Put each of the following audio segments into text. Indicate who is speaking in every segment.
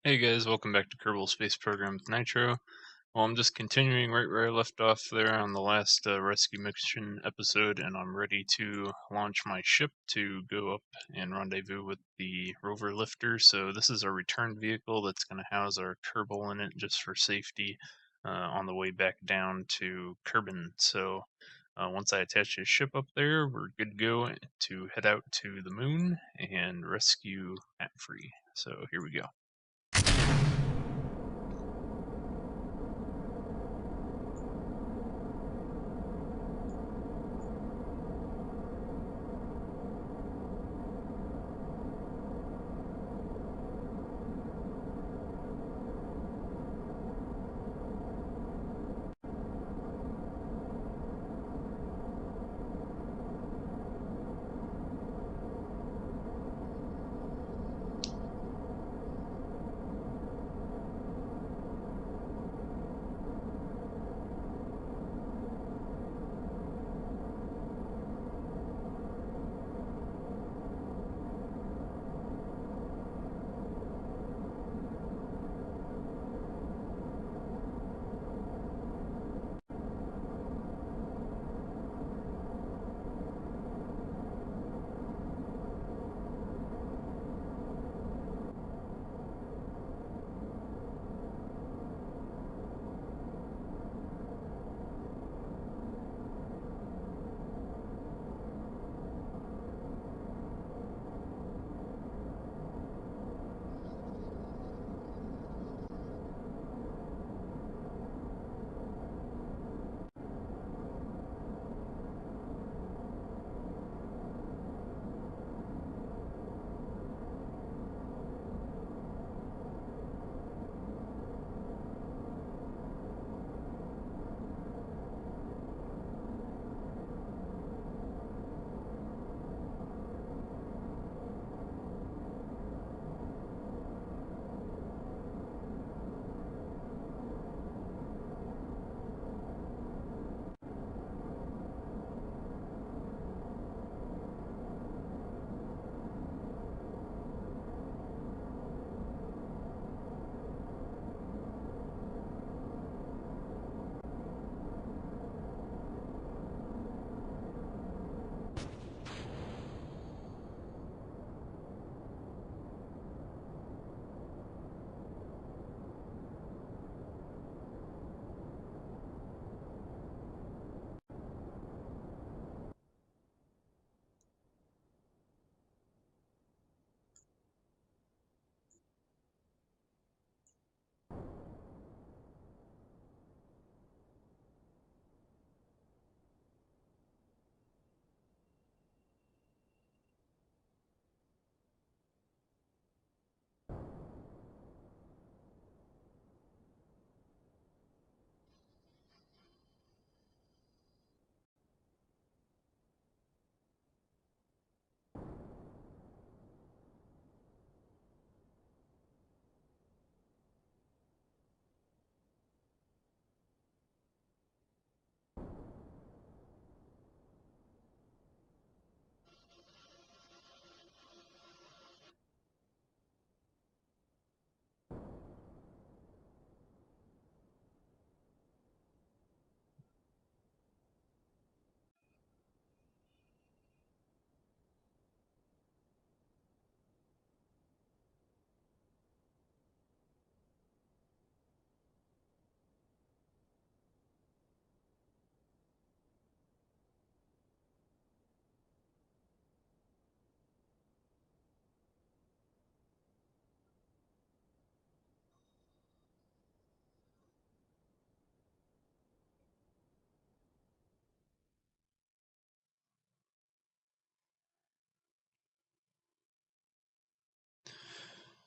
Speaker 1: Hey guys, welcome back to Kerbal Space Program with Nitro. Well, I'm just continuing right where I left off there on the last rescue mission episode, and I'm ready to launch my ship to go up and rendezvous with the rover lifter. So this is our return vehicle that's going to house our Kerbal in it just for safety on the way back down to Kerbin. So once I attach his ship up there, we're good to go to head out to the moon and rescue Matt Free. So here we go.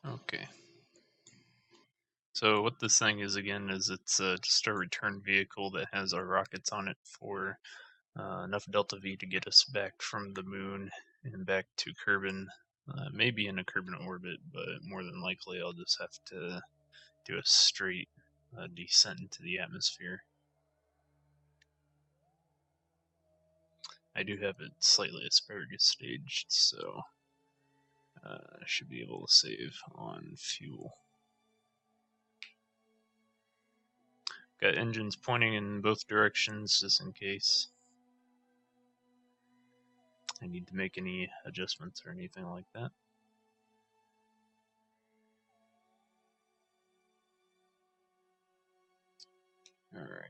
Speaker 1: Okay. So what this thing is again is it's just a return vehicle that has our rockets on it for enough Delta V to get us back from the moon and back to Kerbin. Maybe in a Kerbin orbit, but more than likely I'll just have to do a straight descent into the atmosphere. I do have it slightly asparagus staged, so I should be able to save on fuel. Got engines pointing in both directions just in case I need to make any adjustments or anything like that. Alright.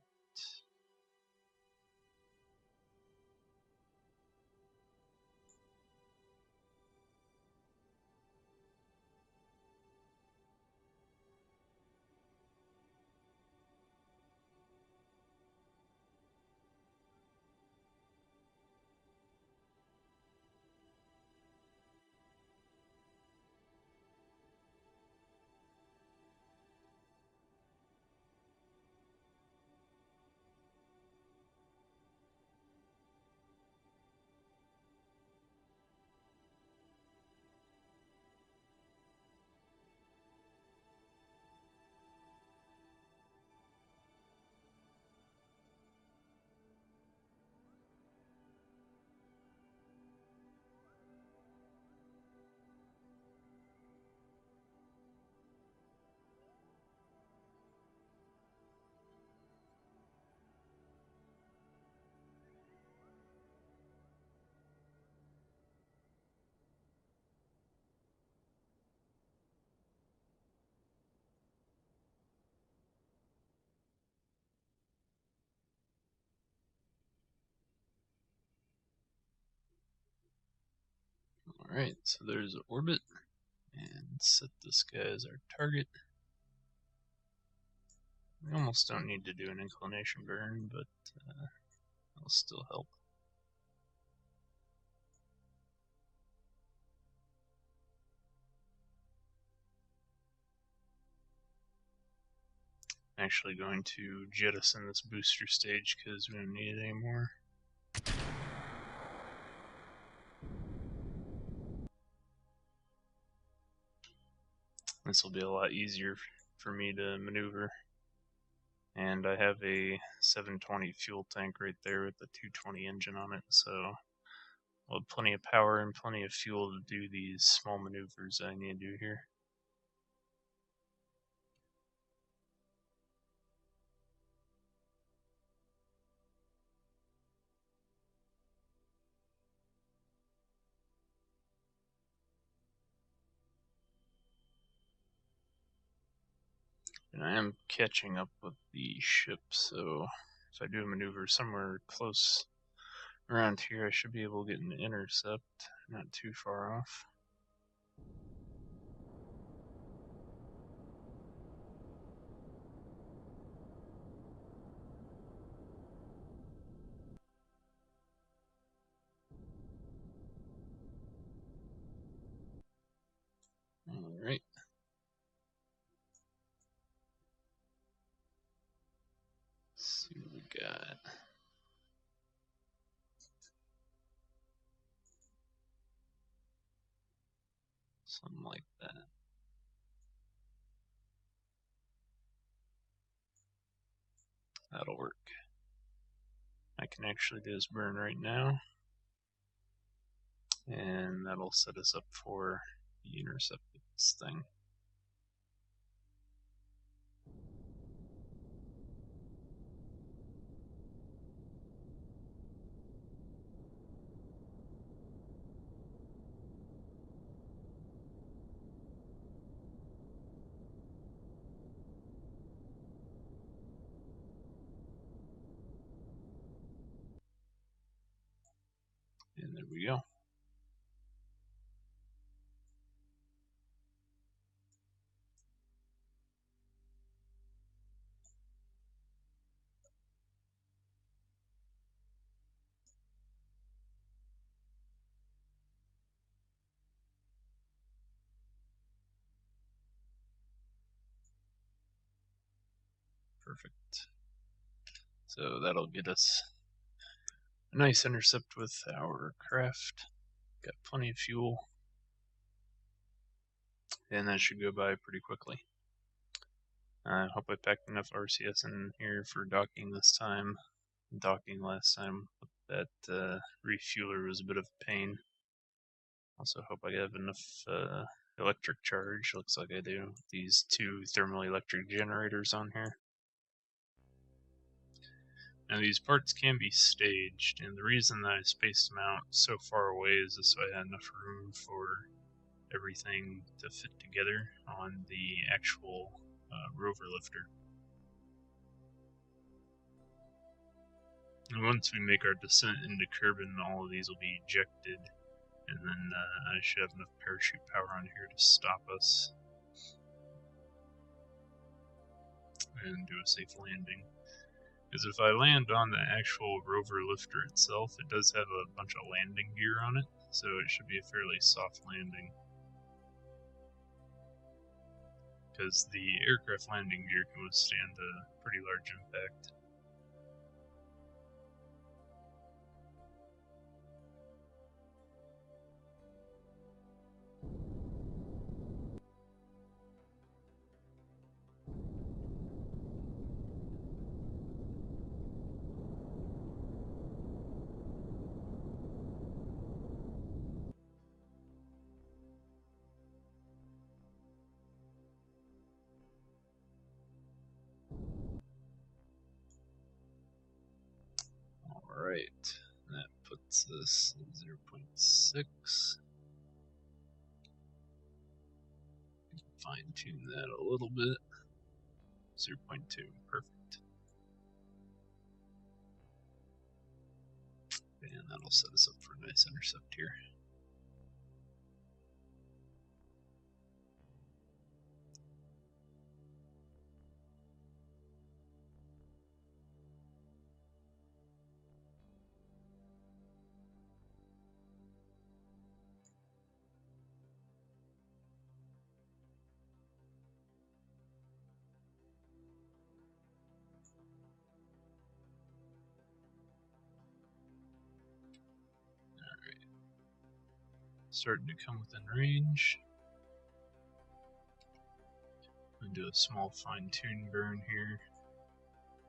Speaker 1: Alright, so there's orbit, and set this guy as our target. We almost don't need to do an inclination burn, but it'll still help. I'm actually going to jettison this booster stage because we don't need it anymore. This will be a lot easier for me to maneuver. And I have a 720 fuel tank right there with the 220 engine on it, so I'll have plenty of power and plenty of fuel to do these small maneuvers I need to do here. And I am catching up with the ship, so if I do a maneuver somewhere close around here, I should be able to get an intercept, not too far off. Alright. Let's see what we got. Something like that. That'll work. I can actually do this burn right now, and that'll set us up for the intercept of this thing. And there we go. Perfect. So that'll get us a nice intercept with our craft. Got plenty of fuel, and that should go by pretty quickly. I hope I packed enough RCS in here for docking this time. Docking last time with that refueler was a bit of a pain. Also hope I have enough electric charge. Looks like I do. These two thermal electric generators on here. Now these parts can be staged, and the reason that I spaced them out so far away is so I had enough room for everything to fit together on the actual rover lifter. And once we make our descent into Kerbal, all of these will be ejected, and then I should have enough parachute power on here to stop us and do a safe landing. Because if I land on the actual rover lifter itself, it does have a bunch of landing gear on it, so it should be a fairly soft landing. Because the aircraft landing gear can withstand a pretty large impact. Alright, that puts us at 0.6. Fine tune that a little bit. 0.2, perfect. And that'll set us up for a nice intercept here. Starting to come within range. I'm going to do a small fine-tune burn here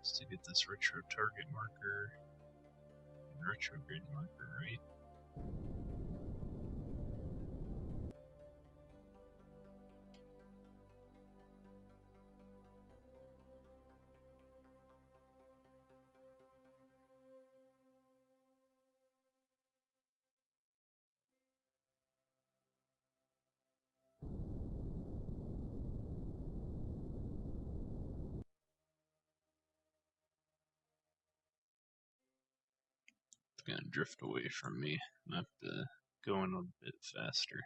Speaker 1: just to get this retro target marker and retrograde marker right. Gonna drift away from me. I have to go in a bit faster.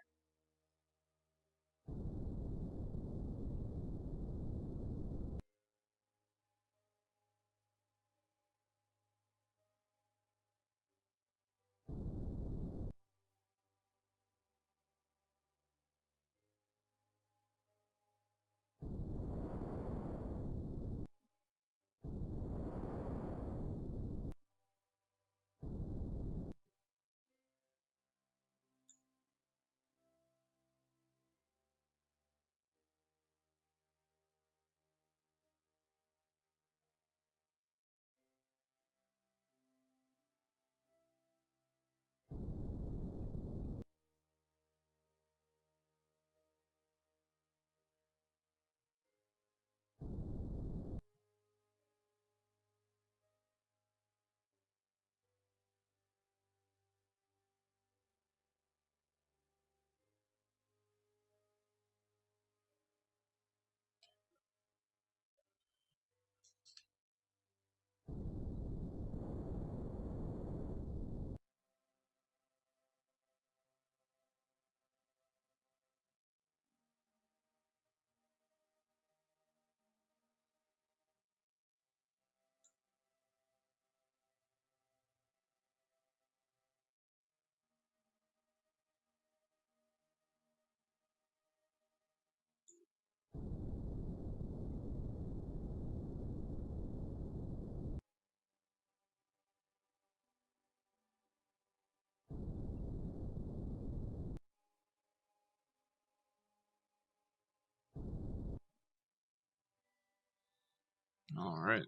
Speaker 1: Alright.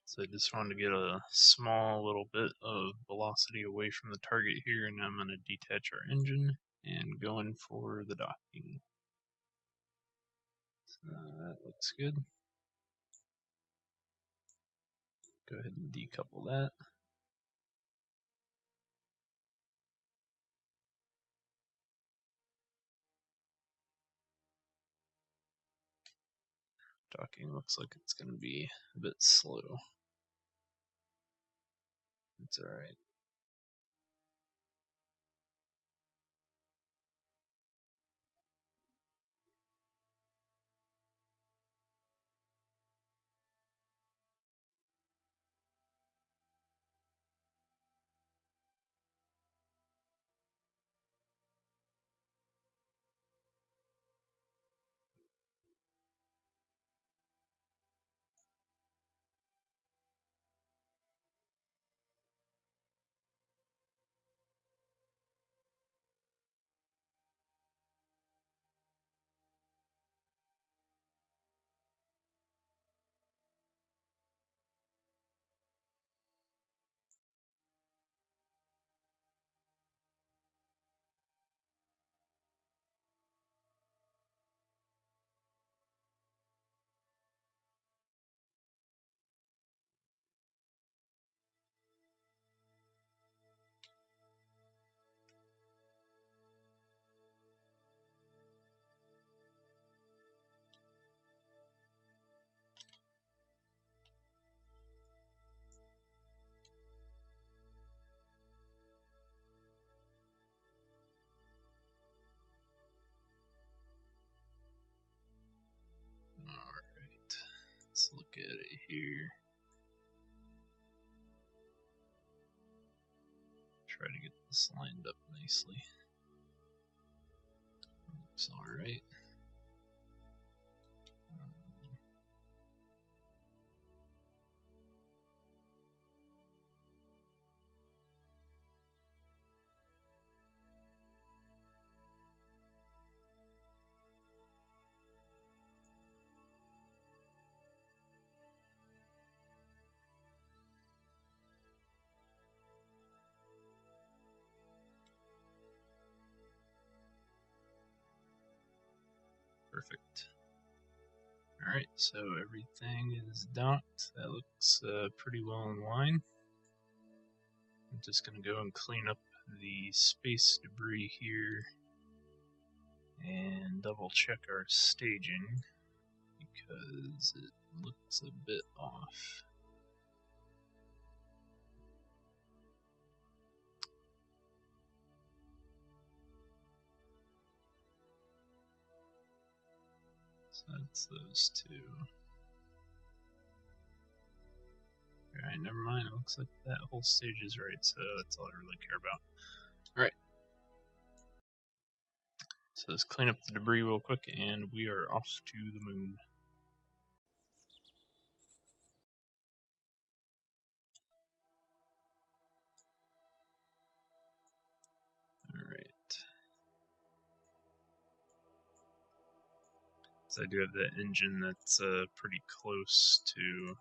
Speaker 1: So I just wanted to get a small little bit of velocity away from the target here, and I'm going to detach our engine and go in for the docking. So that looks good. Go ahead and decouple that. Docking looks like it's going to be a bit slow. It's alright. Alright, let's look at it here. Try to get this lined up nicely. Looks alright. Perfect. Alright, so everything is docked. That looks pretty well in line. I'm just going to go and clean up the space debris here and double check our staging because it looks a bit off. So that's those two. Alright, never mind. It looks like that whole stage is right, so that's all I really care about. Alright. So let's clean up the debris real quick, and we are off to the moon. Alright. So I do have that engine that's pretty close to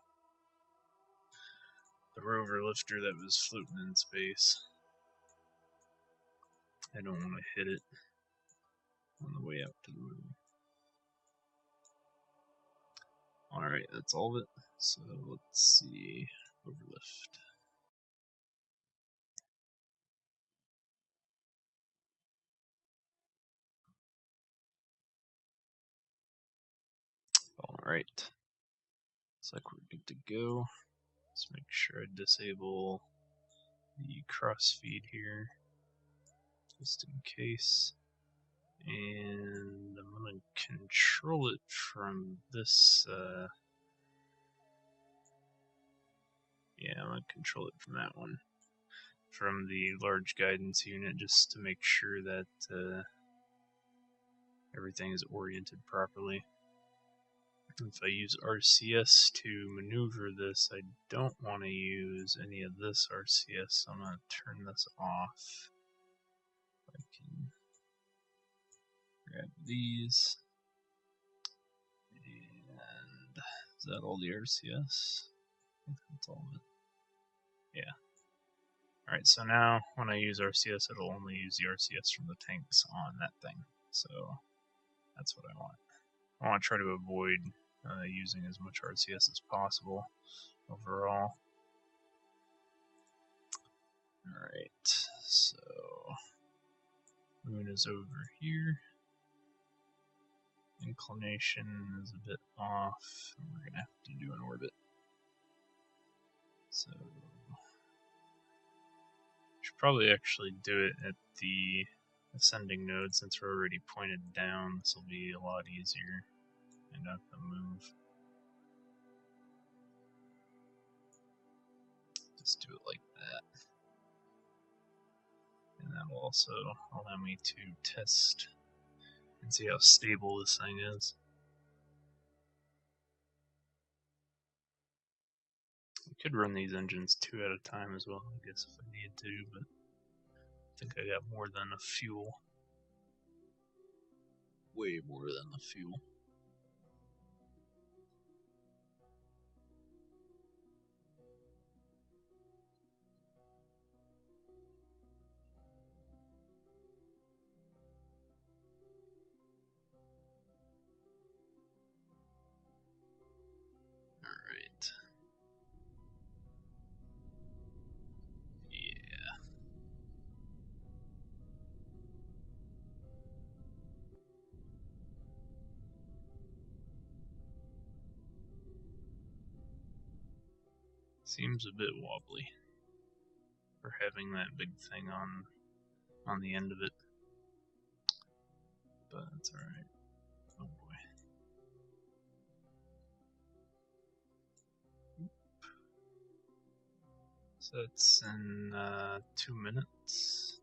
Speaker 1: the rover lifter that was floating in space. I don't want to hit it on the way out to the moon. Alright, that's all of it. So let's see. Overlift. Alright. Looks like we're good to go. Let's make sure I disable the crossfeed here, just in case. And I'm going to control it from this, yeah, I'm going to control it from that one. From the large guidance unit, just to make sure that everything is oriented properly. If I use RCS to maneuver this, I don't want to use any of this RCS, so I'm going to turn this off. I can grab these. And is that all the RCS? I think that's all of it. Yeah. Alright, so now when I use RCS, it'll only use the RCS from the tanks on that thing. So that's what I want. I want to try to avoid using as much RCS as possible overall. Alright, so moon is over here. Inclination is a bit off, and we're gonna have to do an orbit. So should probably actually do it at the ascending node since we're already pointed down. This will be a lot easier and not to move. Just do it like that. And that will also allow me to test and see how stable this thing is. We could run these engines 2 at a time as well, I guess, if I needed to, but I think I got more than enough fuel. Way more than the fuel. Alright. Yeah. Seems a bit wobbly for having that big thing on the end of it. But that's alright. Oh boy. So that's in 2 minutes.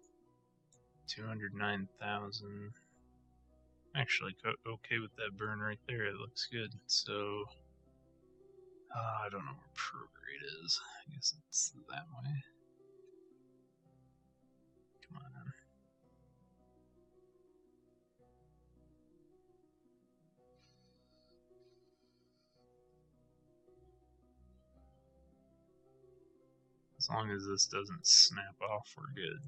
Speaker 1: 209,000. Actually, okay with that burn right there. It looks good. So, I don't know where prograde is. I guess it's that way. Come on. As long as this doesn't snap off, we're good.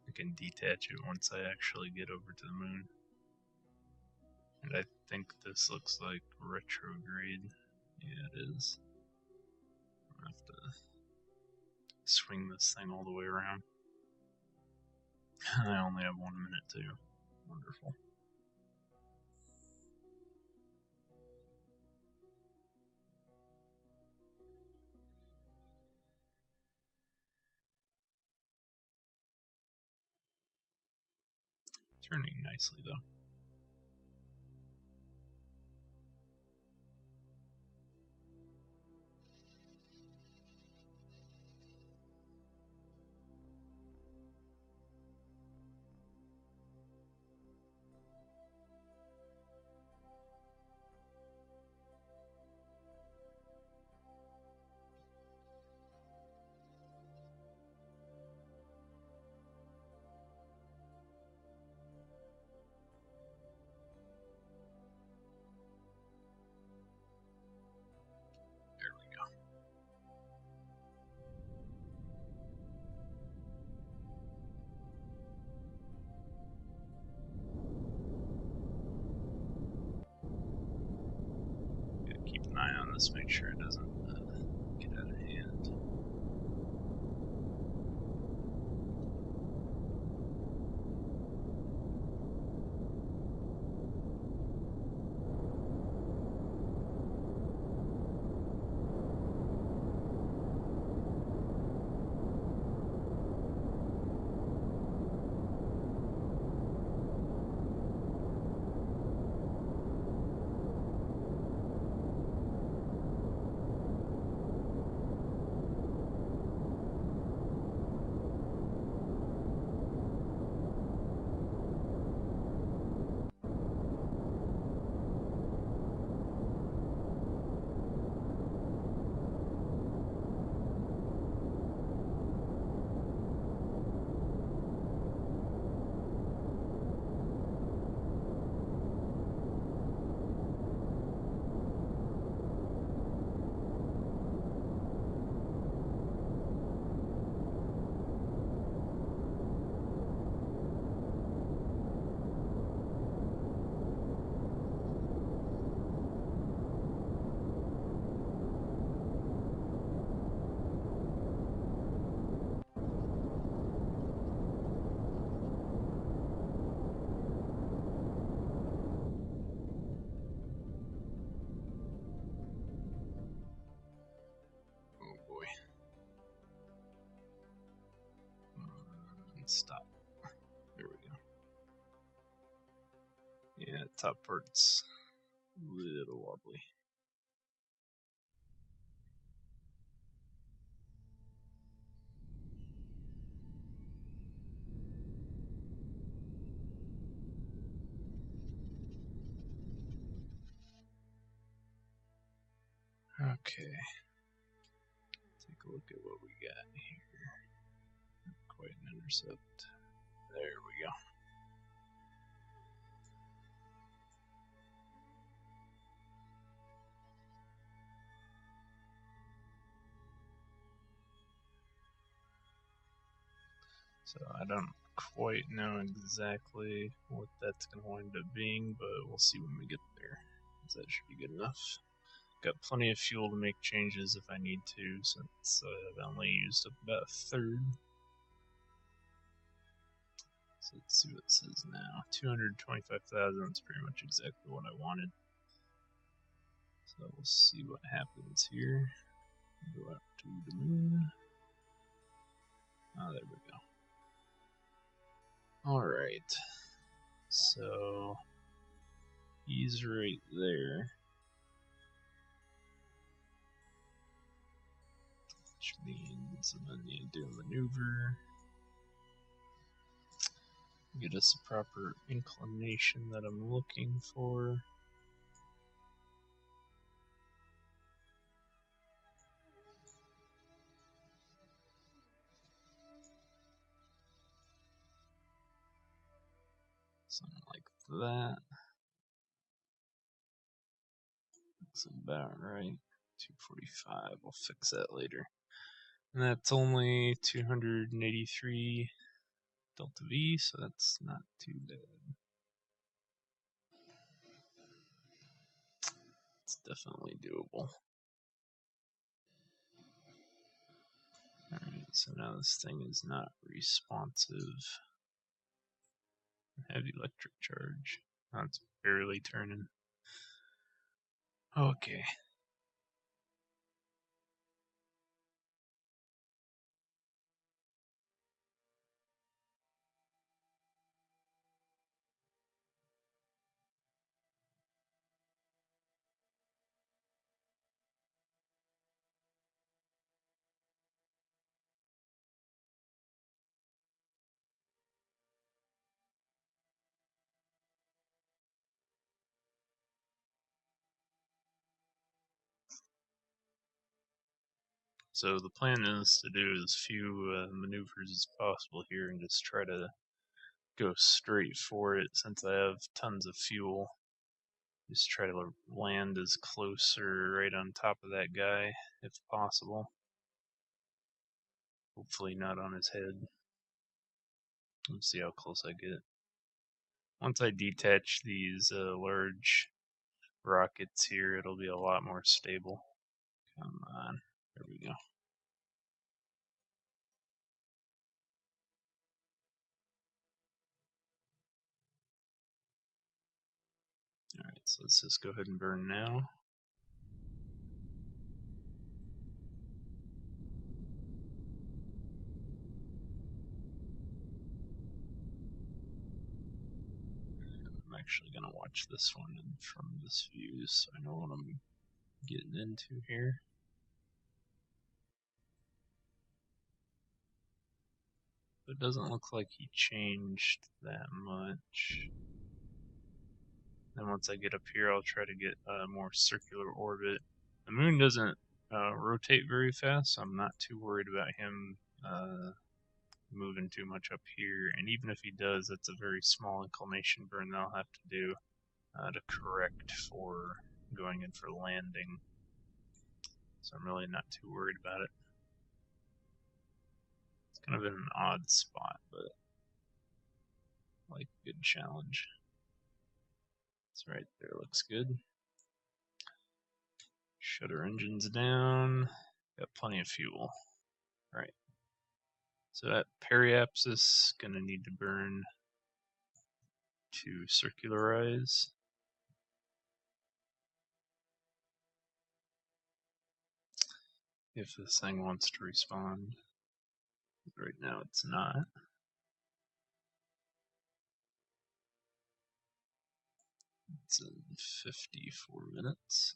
Speaker 1: I can detach it once I actually get over to the moon. And I think this looks like retrograde. Yeah, it is. I have to swing this thing all the way around. I only have 1 minute too. Wonderful. Turning nicely though. Keep an eye on this, make sure it doesn't get out of hand. Yeah, top part's a little wobbly. Okay. Take a look at what we got here. Not quite an intercept. There we go. So I don't quite know exactly what that's going to wind up being, but we'll see when we get there. That should be good enough. Got plenty of fuel to make changes if I need to, since I've only used up about a third. So let's see what it says now. 225,000 is pretty much exactly what I wanted. So we'll see what happens here. Go out to the moon. Oh, there we go. Alright. So he's right there. Which means I'm gonna need to do a maneuver. Get us a proper inclination that I'm looking for. Something like that. That's about right. 245. We'll fix that later. And that's only 283 delta V, so that's not too bad. It's definitely doable. Alright, so now this thing is not responsive. Heavy electric charge. Oh, it's barely turning. Okay. So the plan is to do as few maneuvers as possible here and just try to go straight for it since I have tons of fuel. Just try to land as close or right on top of that guy if possible. Hopefully not on his head. Let's see how close I get. Once I detach these large rockets here, it'll be a lot more stable. Come on. There we go. Alright, so let's just go ahead and burn now. I'm actually going to watch this one from this view so I know what I'm getting into here. But it doesn't look like he changed that much. Then once I get up here, I'll try to get a more circular orbit. The moon doesn't rotate very fast, so I'm not too worried about him moving too much up here. And even if he does, that's a very small inclination burn that I'll have to do to correct for going in for landing. So I'm really not too worried about it. It's kind of in an odd spot, but I like a good challenge. It's right there, looks good. Shut our engines down. Got plenty of fuel. Right. So that periapsis gonna need to burn to circularize. If this thing wants to respond. Right now it's not. That's in 54 minutes.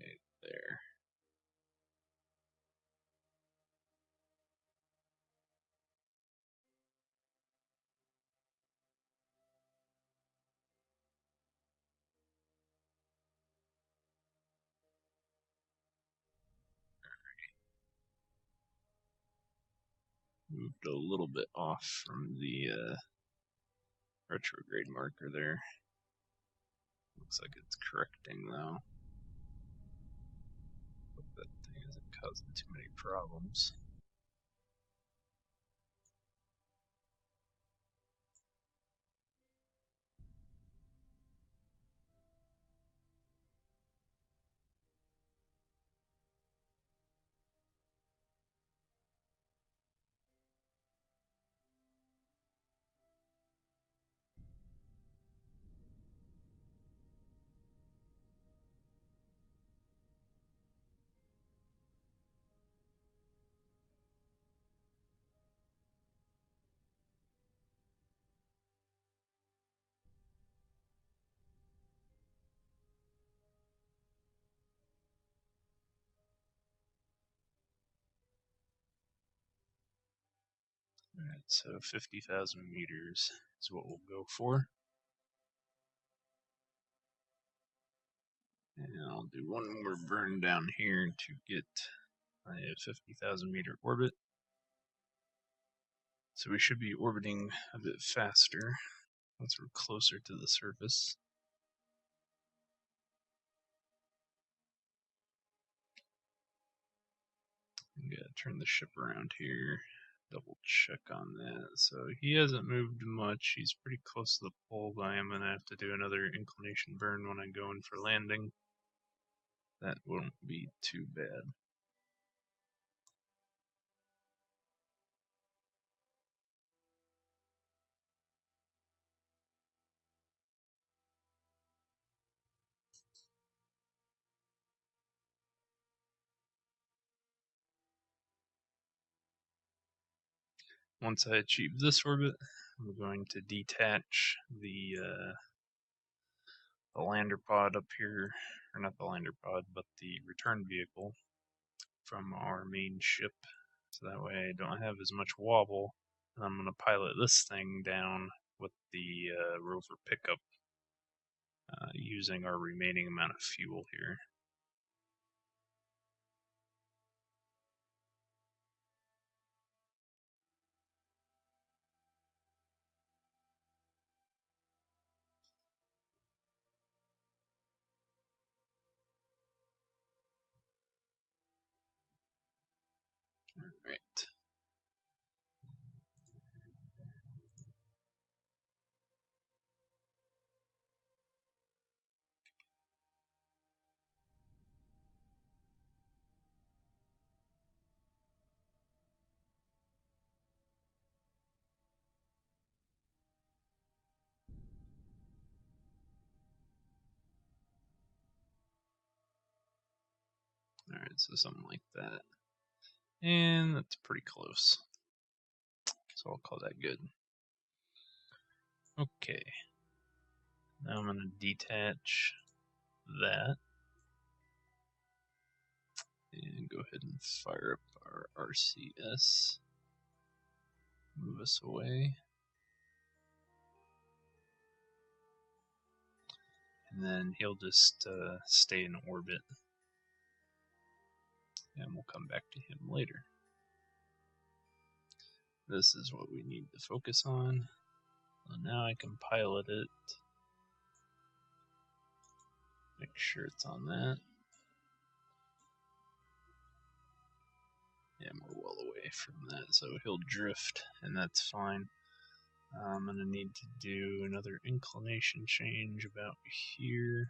Speaker 1: Right there. Moved a little bit off from the retrograde marker there. Looks like it's correcting though. Hope that thing isn't causing too many problems. Alright, so 50,000 meters is what we'll go for. And I'll do one more burn down here to get a 50,000 meter orbit. So we should be orbiting a bit faster once we're closer to the surface. I'm gonna turn the ship around here, double check on that. So he hasn't moved much, he's pretty close to the pole, but I am gonna have to do another inclination burn when I go in for landing. That won't be too bad. Once I achieve this orbit, I'm going to detach the lander pod up here, or not the lander pod, but the return vehicle from our main ship, so that way I don't have as much wobble. And I'm going to pilot this thing down with the rover pickup using our remaining amount of fuel here. Alright. Alright, so something like that. And that's pretty close. So I'll call that good. Okay. Now I'm going to detach that. And go ahead and fire up our RCS. Move us away. And then he'll just stay in orbit. And we'll come back to him later. This is what we need to focus on. So now I can pilot it. Make sure it's on that. Yeah, we're well away from that, so he'll drift, and that's fine. I'm going to need to do another inclination change about here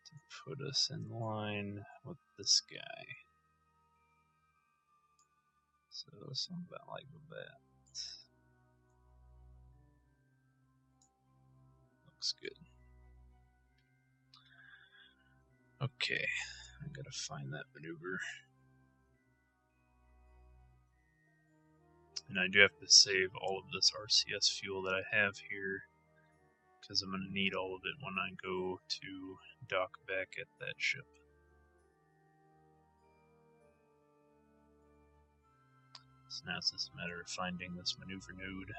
Speaker 1: to put us in line with this guy. So something about like that. Looks good. Okay, I gotta find that maneuver. And I do have to save all of this RCS fuel that I have here, because I'm gonna need all of it when I go to dock back at that ship. So now it's just a matter of finding this maneuver node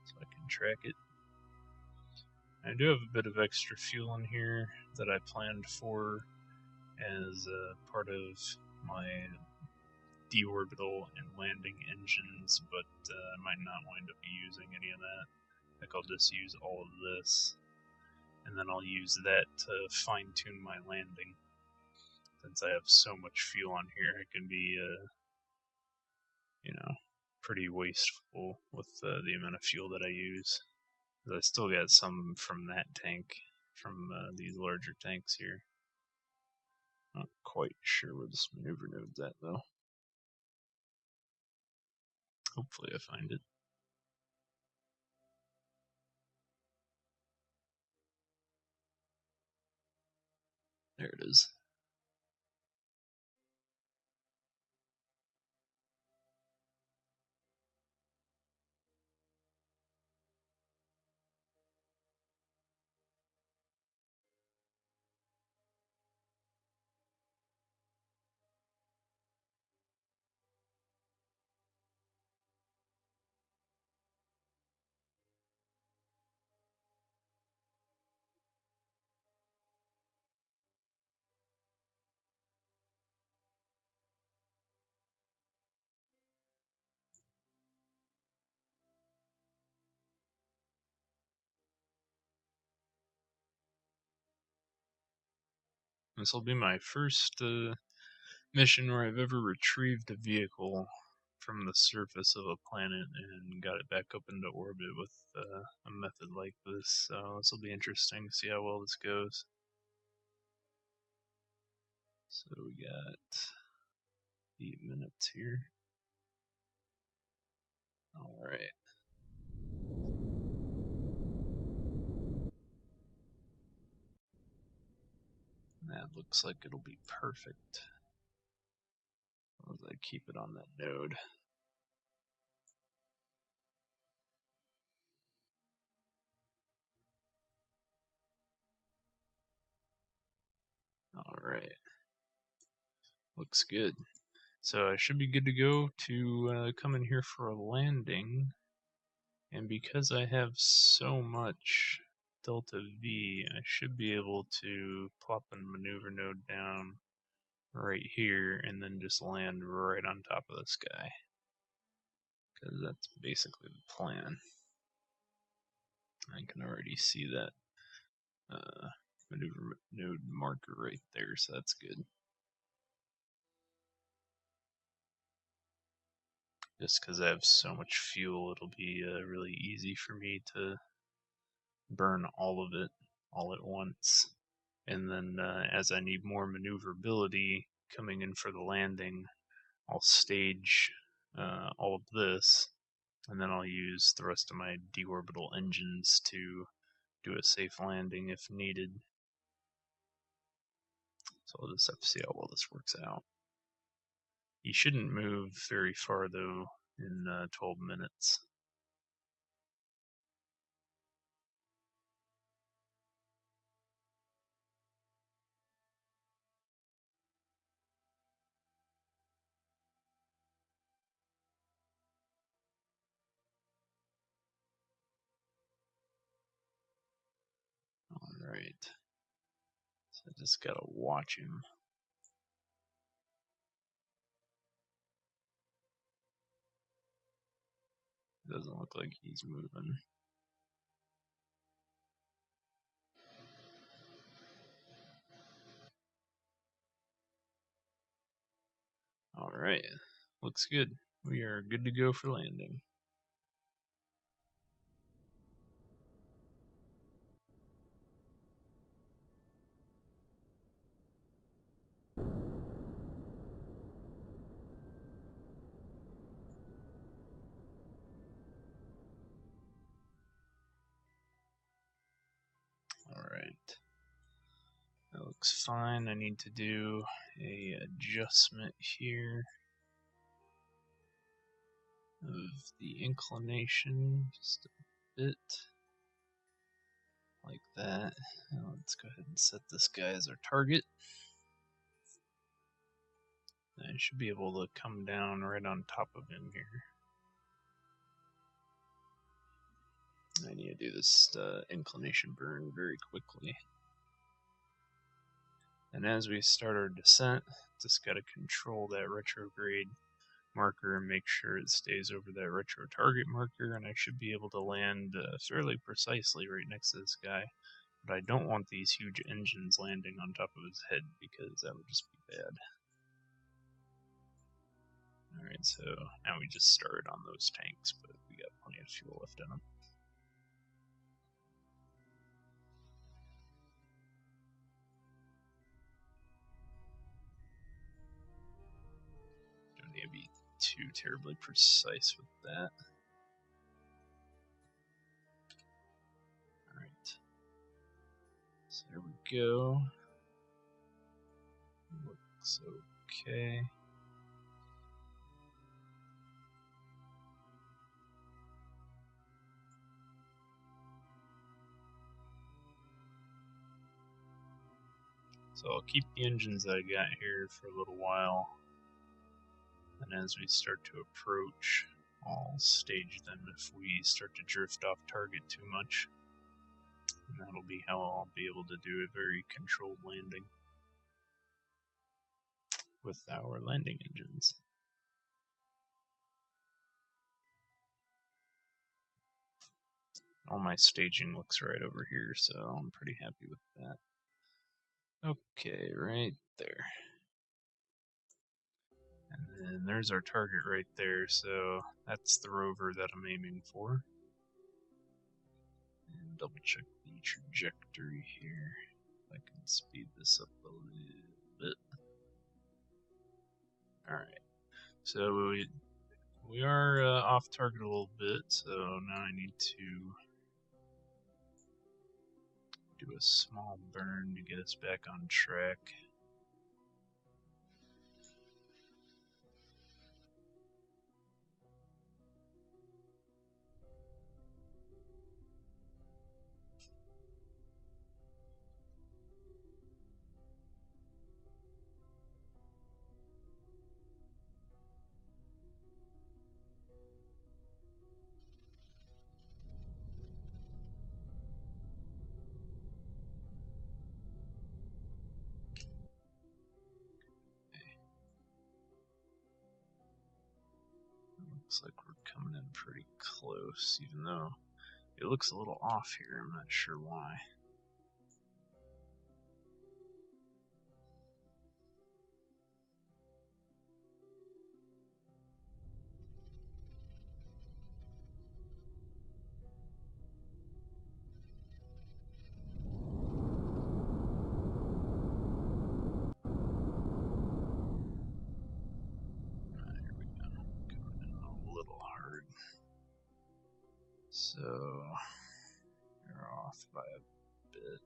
Speaker 1: so I can track it. I do have a bit of extra fuel in here that I planned for as part of my deorbital and landing engines, but I might not wind up using any of that. Like, I'll just use all of this, and then I'll use that to fine-tune my landing. Since I have so much fuel on here, it can be, pretty wasteful with the amount of fuel that I use. I still got some from that tank, from these larger tanks here. Not quite sure where this maneuver node's at, though. Hopefully I find it. There it is. This will be my first mission where I've ever retrieved a vehicle from the surface of a planet and got it back up into orbit with a method like this. So this will be interesting to see how well this goes. So we got 8 minutes here. Alright. That looks like it'll be perfect as I keep it on that node. Alright. Looks good. So I should be good to go to come in here for a landing. And because I have so much delta V, I should be able to plop a maneuver node down right here and then just land right on top of this guy. Because that's basically the plan. I can already see that maneuver node marker right there, so that's good. Just because I have so much fuel, it'll be really easy for me to burn all of it all at once. And then as I need more maneuverability coming in for the landing, I'll stage all of this, and then I'll use the rest of my deorbital engines to do a safe landing if needed. So I'll just have to see how well this works out. You shouldn't move very far though in 12 minutes. Alright. So I just gotta watch him. Doesn't look like he's moving. Alright. Looks good. We are good to go for landing. Alright. That looks fine. I need to do a adjustment here of the inclination just a bit like that. Now let's go ahead and set this guy as our target. I should be able to come down right on top of him here. I need to do this inclination burn very quickly. And as we start our descent, just got to control that retrograde marker and make sure it stays over that retro target marker, and I should be able to land fairly precisely right next to this guy. But I don't want these huge engines landing on top of his head because that would just be bad. Alright, so now we just started on those tanks, but we got plenty of fuel left in them. Don't need to be too terribly precise with that. Alright. So there we go. Looks okay. So I'll keep the engines that I got here for a little while, and as we start to approach, I'll stage them if we start to drift off target too much. And that'll be how I'll be able to do a very controlled landing with our landing engines. All my staging looks right over here, so I'm pretty happy with that. Okay, right there. And then there's our target right there, so that's the rover that I'm aiming for. And double check the trajectory here. If I can speed this up a little bit. Alright, so we are off target a little bit, so now I need to do a small burn to get us back on track. Looks like we're coming in pretty close, even though it looks a little off here. I'm not sure why. Here we go. Coming in a little hard. So you're off by a bit.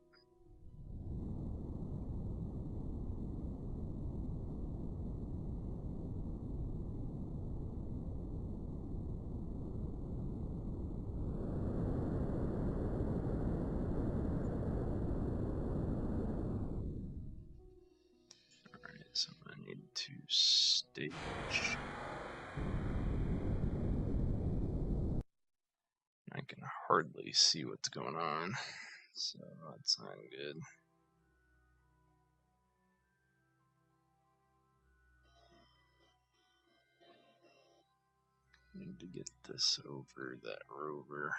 Speaker 1: Alright, so I need to stage. I can hardly see what's going on, so that's not good. Need to get this over that rover.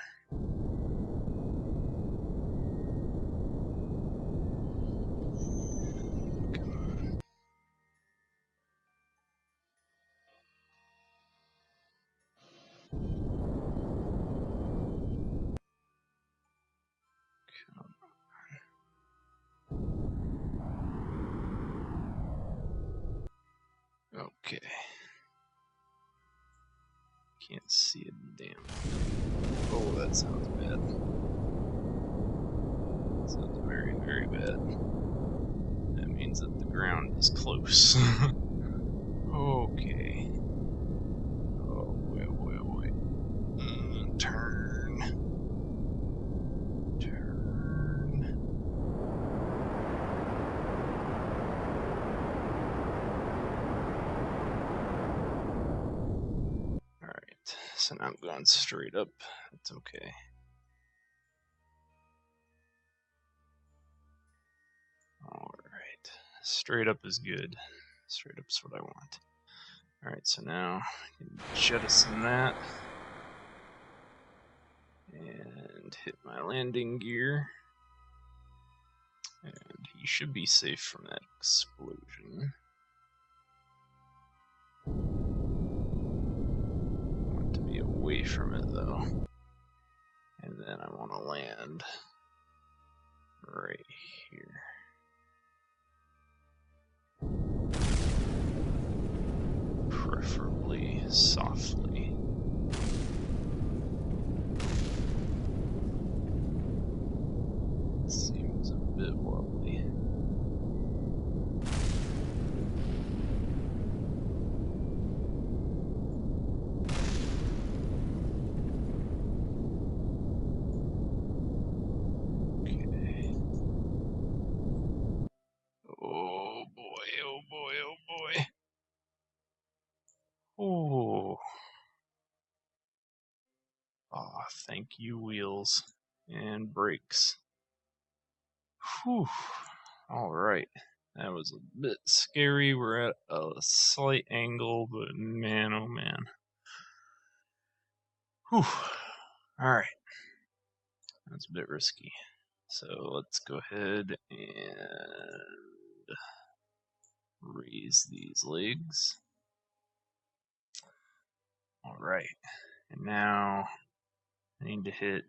Speaker 1: Come on. Okay. Can't see a damn. Oh, that sounds bad. That sounds very, very bad. means that the ground is close. Okay. Oh boy, oh boy, oh boy. Turn. Alright, so now I'm going straight up. That's okay. Alright, straight up is good. Straight up's what I want. Alright, so now I can jettison that. And hit my landing gear. And he should be safe from that explosion. I want to be away from it though. And then I want to land right here. Preferably softly. Seems a bit wobbly. Okay. Oh boy, oh boy, oh boy. Oh. Ah, thank you, wheels and brakes. Whew. Alright. That was a bit scary. We're at a slight angle, but man, oh man. Whew. Alright. That's a bit risky. So let's go ahead and raise these legs. Alright. And now I need to hit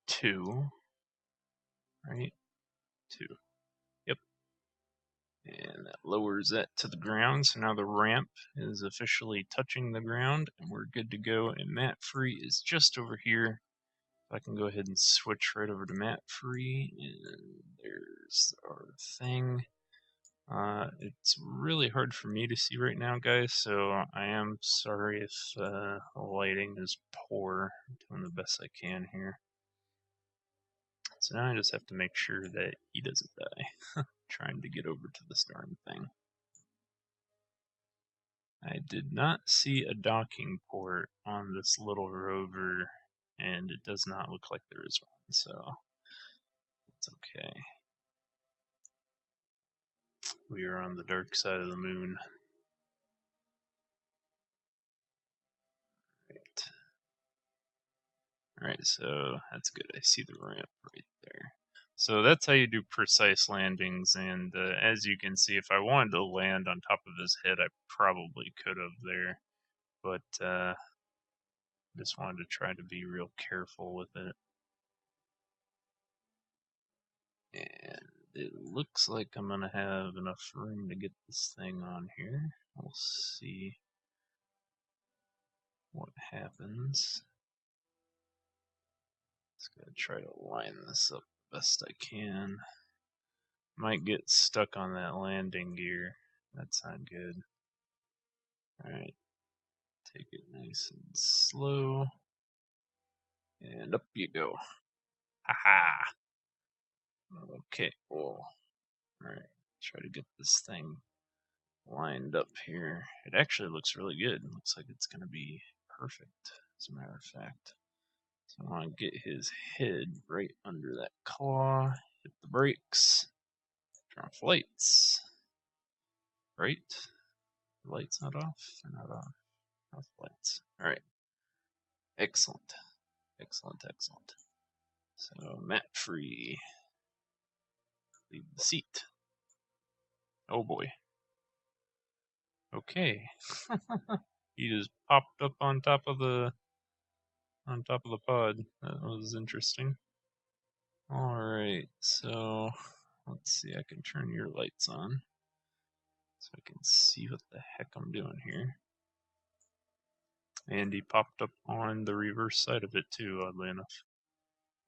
Speaker 1: 2. Right? 2. Yep. And that lowers that to the ground. So now the ramp is officially touching the ground and we're good to go. And mat free is just over here. I can go ahead and switch right over to mat free, and there's our thing. It's really hard for me to see right now, guys, so I am sorry if the lighting is poor. I'm doing the best I can here. So now I just have to make sure that he doesn't die. Trying to get over to this darn thing. I did not see a docking port on this little rover, and it does not look like there is one, so it's okay. We are on the dark side of the moon. Right. Alright, so that's good. I see the ramp right there. So that's how you do precise landings, and as you can see, if I wanted to land on top of his head, I probably could have there. But just wanted to try to be real careful with it. And it looks like I'm going to have enough room to get this thing on here. We'll see what happens. Just gotta try to line this up the best I can. Might get stuck on that landing gear. That's not good. Alright. Take it nice and slow. And up you go. Haha! Okay, well. Alright. Try to get this thing lined up here. It actually looks really good. It looks like it's going to be perfect, as a matter of fact. So I want to get his head right under that claw. Hit the brakes. Turn off lights. Right? The lights not off? They're not on. Off lights. Alright. Excellent. Excellent, excellent. So, mat free. Leave the seat. Oh boy. Okay. He just popped up on top of the pod. That was interesting. Alright, so let's see, I can turn your lights on so I can see what the heck I'm doing here. And he popped up on the reverse side of it too, oddly enough.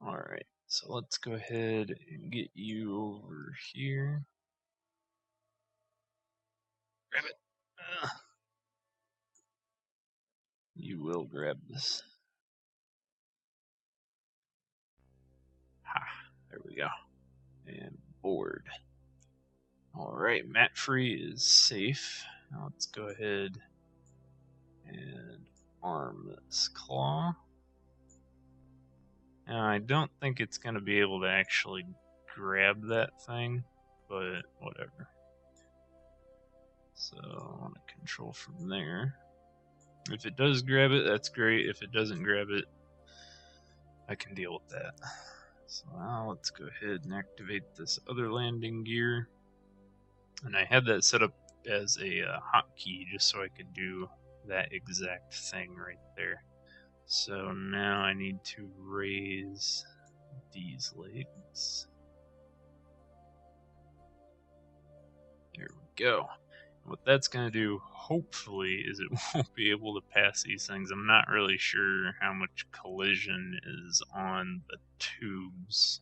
Speaker 1: Alright, so let's go ahead and get you over here. Grab it. You will grab this. Ha, there we go. And board. Alright, mat free is safe. Now let's go ahead and arm this claw. Now I don't think it's going to be able to actually grab that thing, but whatever. So I want to control from there. If it does grab it, that's great. If it doesn't grab it, I can deal with that. So now let's go ahead and activate this other landing gear. And I had that set up as a hotkey just so I could do that exact thing right there. So now I need to raise these legs. There we go. What that's going to do, hopefully, is it won't be able to pass these things. I'm not really sure how much collision is on the tubes.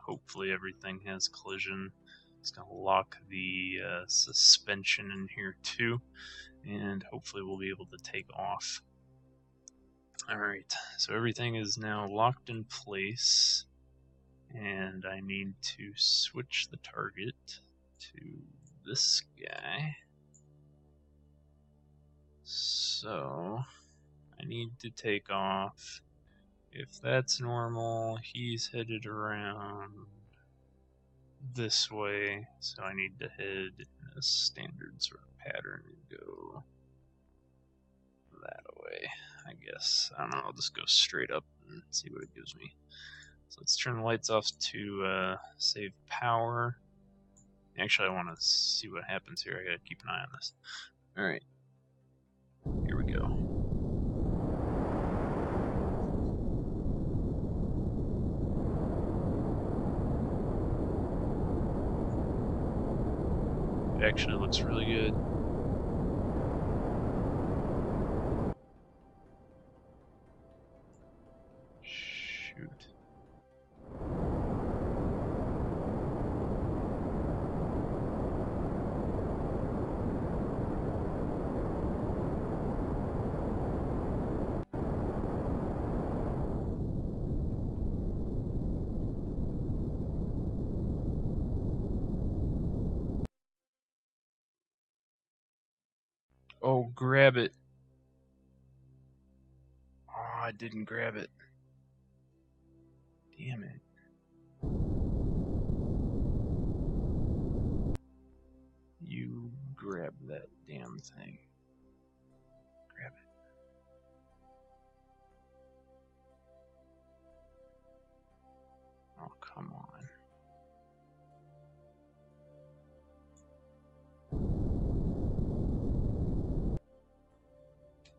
Speaker 1: Hopefully everything has collision. It's going to lock the suspension in here too, and hopefully we'll be able to take off. Alright, so everything is now locked in place, and I need to switch the target to this guy. So I need to take off. If that's normal, he's headed around this way, so I need to head in a standard sort of pattern and go that way, I guess. I don't know, I'll just go straight up and see what it gives me. So let's turn the lights off to save power. Actually, I want to see what happens here. I gotta keep an eye on this. Alright. Here we go. It actually looks really good. Shoot. Oh, grab it. Oh, I didn't grab it. Damn it. You grab that damn thing. Grab it. Oh, come on.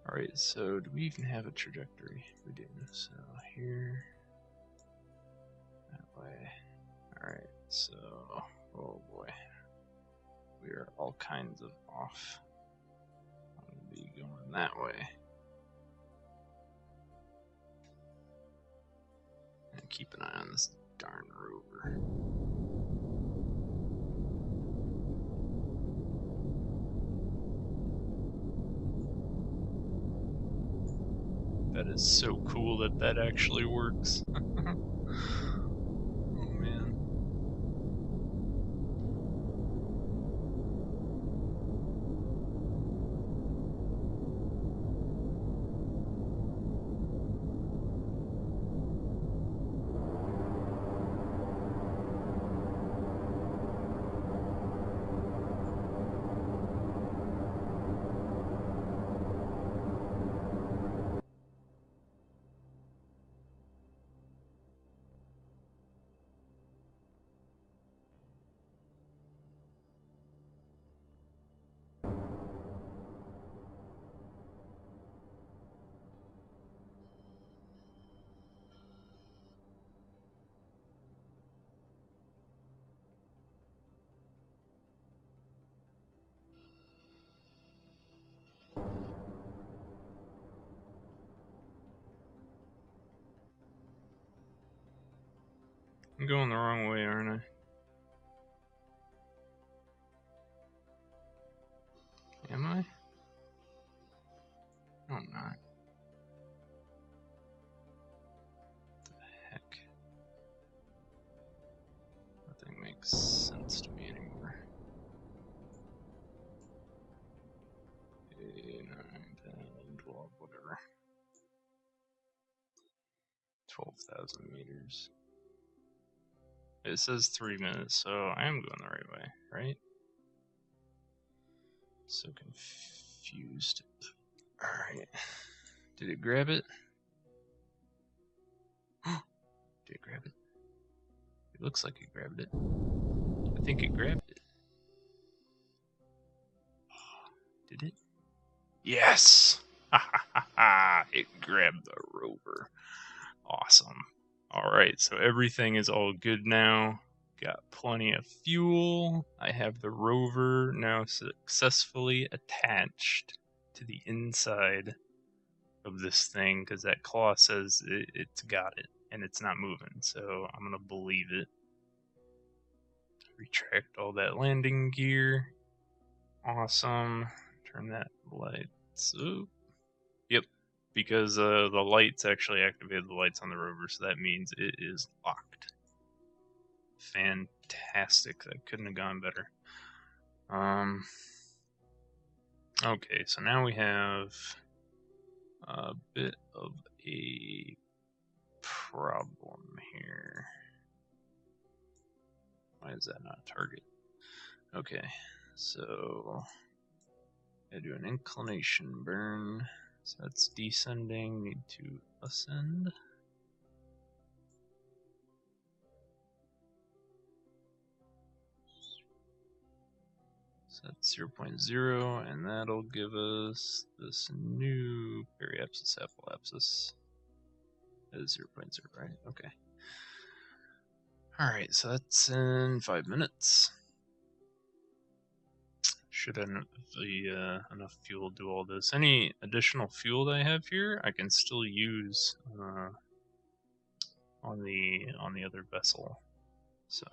Speaker 1: Alright, so do we even have a trajectory? We do. So here, that way. Alright, so, oh boy. We are all kinds of off. I'm going to be going that way. And keep an eye on this darn rover. That is so cool that that actually works. Oh man. I'm going the wrong way, aren't I? Am I? No, I'm not. What the heck? Nothing makes sense to me anymore. 8, 9, 10, 12, whatever. 12,000 meters. It says 3 minutes, so I am going the right way, right? So confused. Alright. Did it grab it? Did it grab it? It looks like it grabbed it. I think it grabbed it. Did it? Yes! Ha ha ha ha! It grabbed the rover. Awesome. Alright, so everything is all good now. Got plenty of fuel. I have the rover now successfully attached to the inside of this thing because that claw says it's got it and it's not moving, so I'm gonna believe it. Retract all that landing gear. Awesome. Turn that lights up. Yep, because the lights actually activated the lights on the rover, so that means it is locked. Fantastic. That couldn't have gone better. Okay, so now we have a bit of a problem here. Why is that not a target? Okay, so I do an inclination burn. So that's descending, need to ascend. So that's 0.0, and that'll give us this new periapsis apoapsis. That is 0.0, right? Okay. Alright, so that's in 5 minutes. Should have enough fuel to do all this. Any additional fuel that I have here, I can still use on the other vessel. So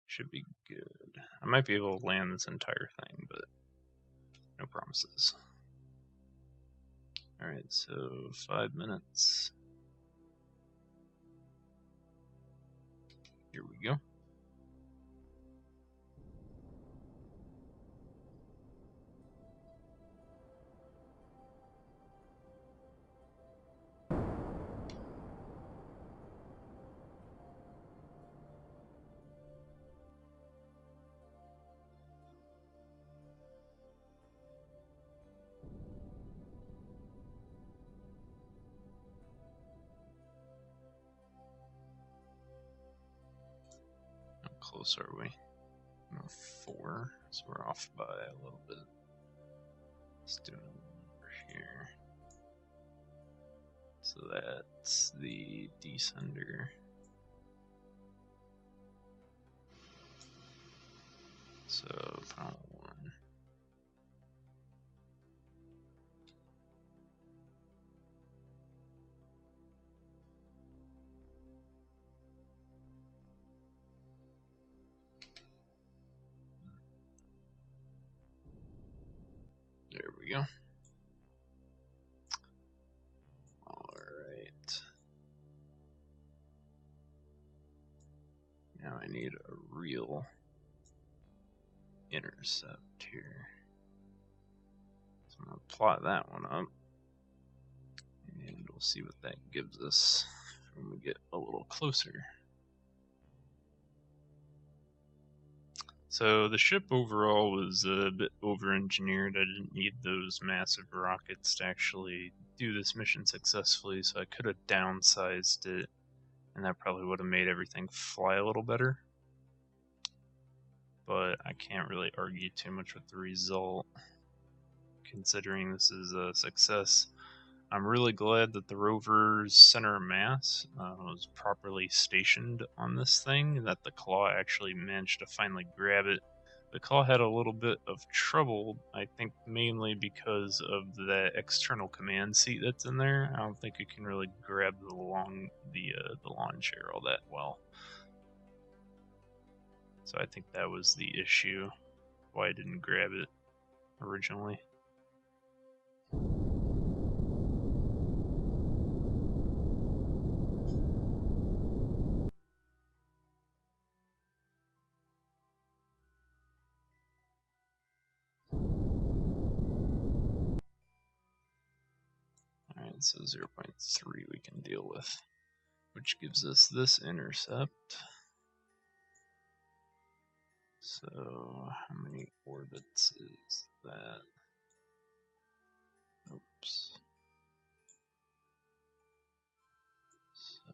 Speaker 1: should be good. I might be able to land this entire thing, but no promises. Alright, so 5 minutes. Here we go. How close are we? 4, so we're off by a little bit. Let's do it over here. So that's the descender. So final 1. There we go. Alright. Now I need a real intercept here. So I'm going to plot that one up. And we'll see what that gives us when we get a little closer. So the ship overall was a bit over-engineered. I didn't need those massive rockets to actually do this mission successfully, so I could have downsized it, and that probably would have made everything fly a little better. But I can't really argue too much with the result, considering this is a success. I'm really glad that the rover's center of mass was properly stationed on this thing, that the claw actually managed to finally grab it. The claw had a little bit of trouble, I think mainly because of the external command seat that's in there. I don't think it can really grab the lawn chair all that well. So I think that was the issue. why I didn't grab it originally. Alright, so 0.3 we can deal with, which gives us this intercept. So how many orbits is that? Oops. So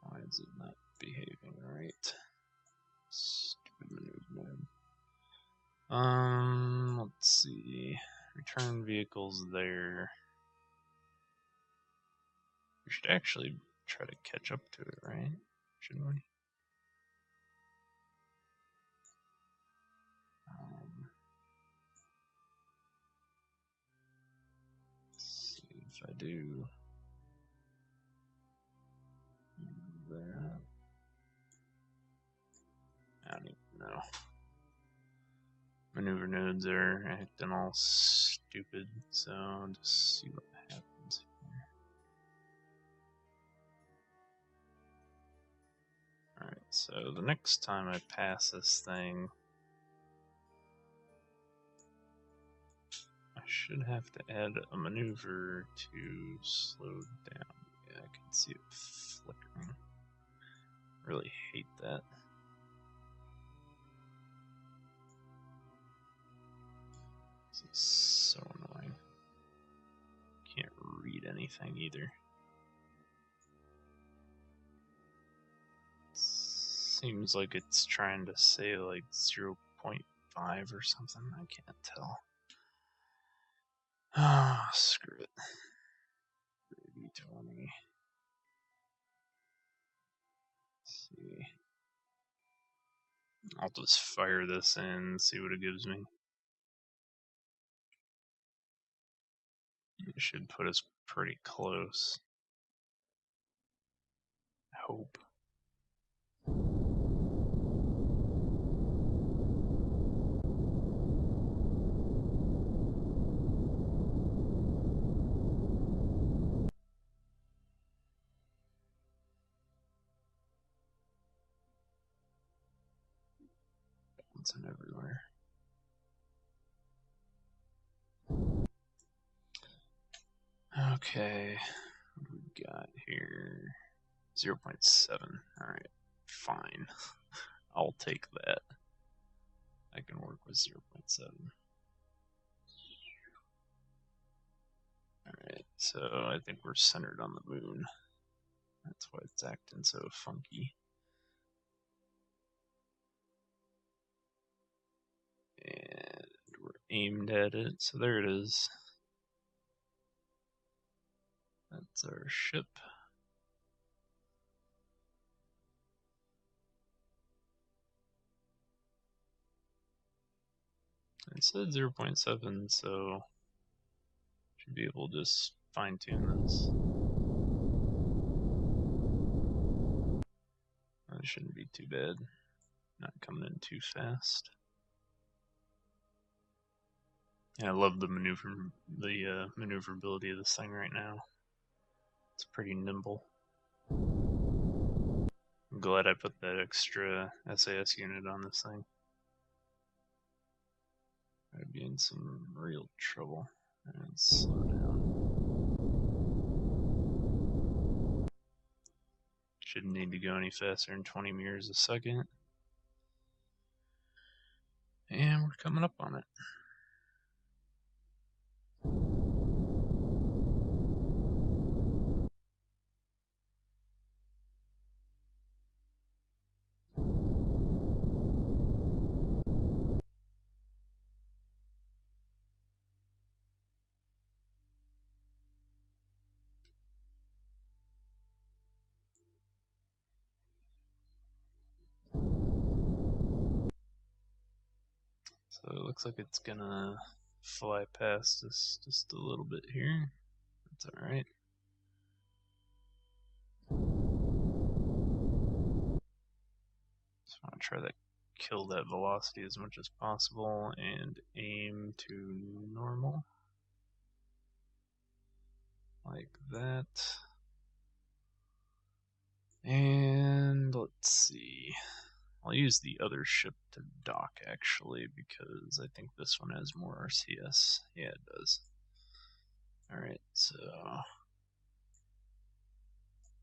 Speaker 1: why is it not behaving right? Stupid maneuver. Let's see. Return vehicles there. We should actually try to catch up to it, right? Shouldn't we? Let's see if I do that. I don't even know. Maneuver nodes are acting all stupid, so I'll just see what happens here. Alright, so the next time I pass this thing, I should have to add a maneuver to slow down. Yeah, I can see it flickering. Really hate that. This is so annoying. Can't read anything either. Seems like it's trying to say like 0.5 or something. I can't tell. Ah, screw it. 20. Let's see. I'll just fire this in and see what it gives me. It should put us pretty close. I hope. Bouncing everywhere. Okay, what do we got here? 0.7. Alright, fine. I'll take that. I can work with 0.7. Alright, so I think we're centered on the moon. That's why it's acting so funky. And we're aimed at it, so there it is. That's our ship. It said 0.7, so should be able to just fine tune this. That shouldn't be too bad. Not coming in too fast. Yeah, I love the maneuverability of this thing right now. It's pretty nimble. I'm glad I put that extra SAS unit on this thing. I'd be in some real trouble. And slow down. Shouldn't need to go any faster than 20 meters a second. And we're coming up on it. So it looks like it's gonna fly past us just a little bit here. That's alright. So I'm going to try to kill that velocity as much as possible and aim to normal. Like that. And let's see. I'll use the other ship to dock actually because I think this one has more RCS. Yeah, it does. Alright, so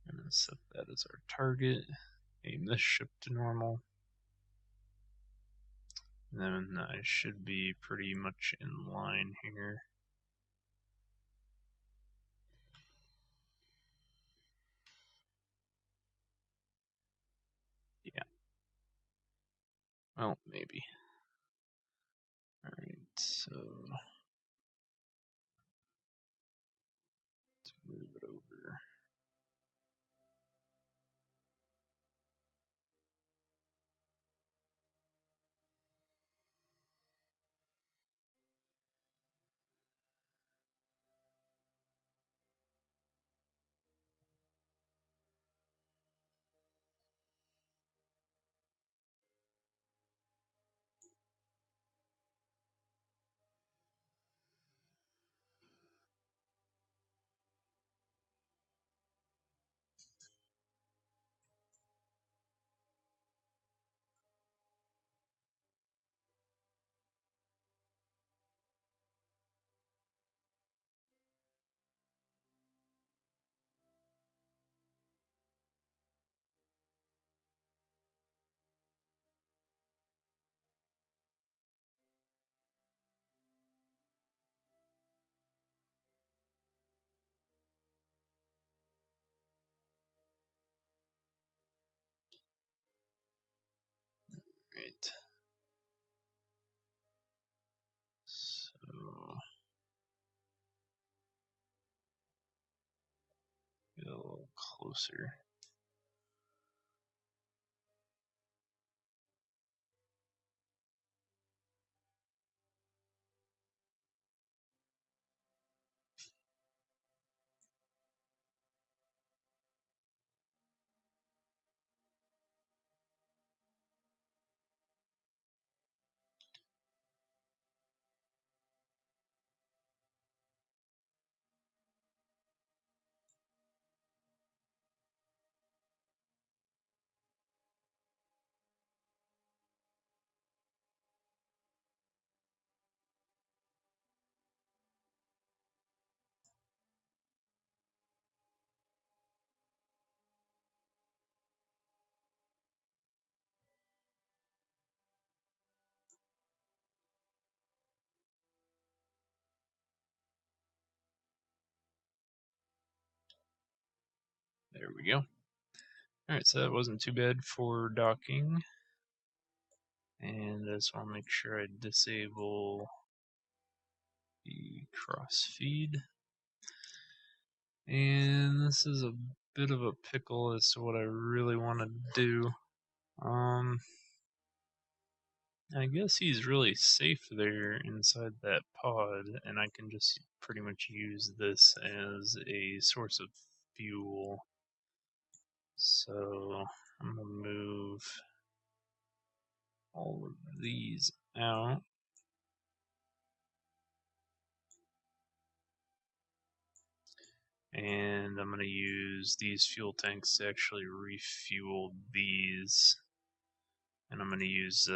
Speaker 1: I'm going to set that as our target. Aim this ship to normal. And then I should be pretty much in line here. Yeah. Well, maybe. Alright, so let's move it over. Right. So get a little closer. There we go. Alright, so that wasn't too bad for docking. And I just want to make sure I disable the cross feed. And this is a bit of a pickle as to what I really want to do. I guess he's really safe there inside that pod, and I can just pretty much use this as a source of fuel. So I'm gonna move all of these out. And I'm gonna use these fuel tanks to actually refuel these. And I'm gonna use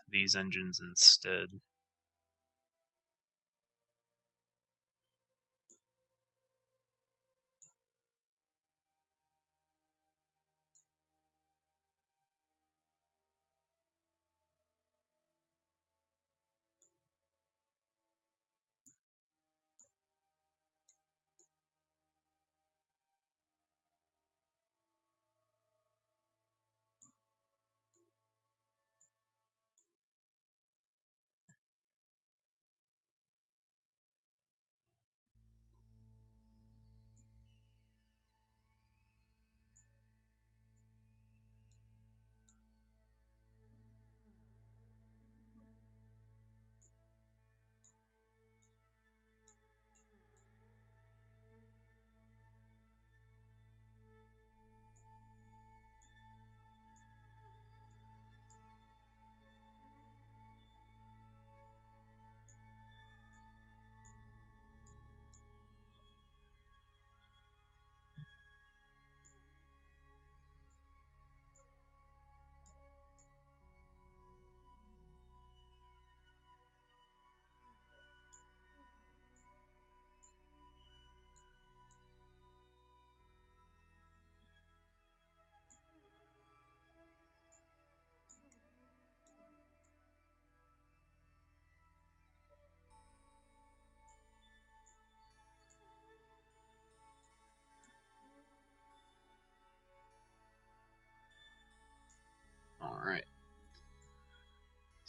Speaker 1: these engines instead.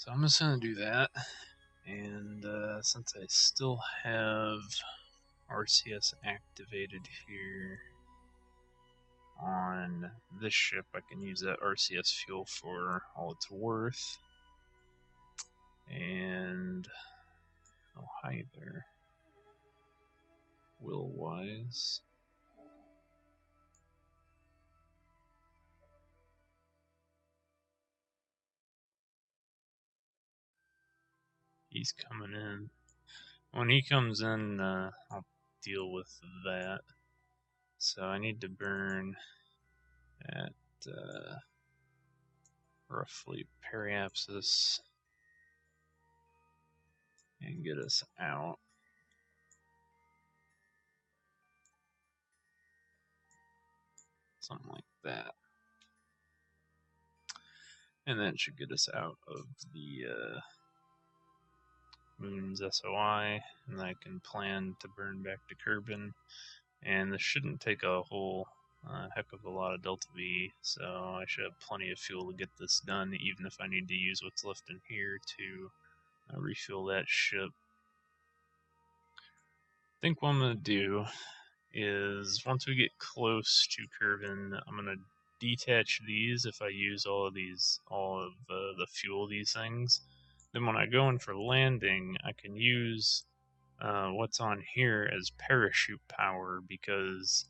Speaker 1: So I'm just going to do that. And since I still have RCS activated here on this ship, I can use that RCS fuel for all it's worth. And oh, hi there, Will-wise. He's coming in. When he comes in, I'll deal with that. So I need to burn at roughly periapsis and get us out. Something like that. And that should get us out of the Moon's SOI, and I can plan to burn back to Kerbal. And this shouldn't take a whole heck of a lot of Delta V, so I should have plenty of fuel to get this done, even if I need to use what's left in here to refuel that ship. I think what I'm going to do is, once we get close to Kerbal, I'm going to detach these if I use all of the fuel, these things. Then when I go in for landing, I can use what's on here as parachute power, because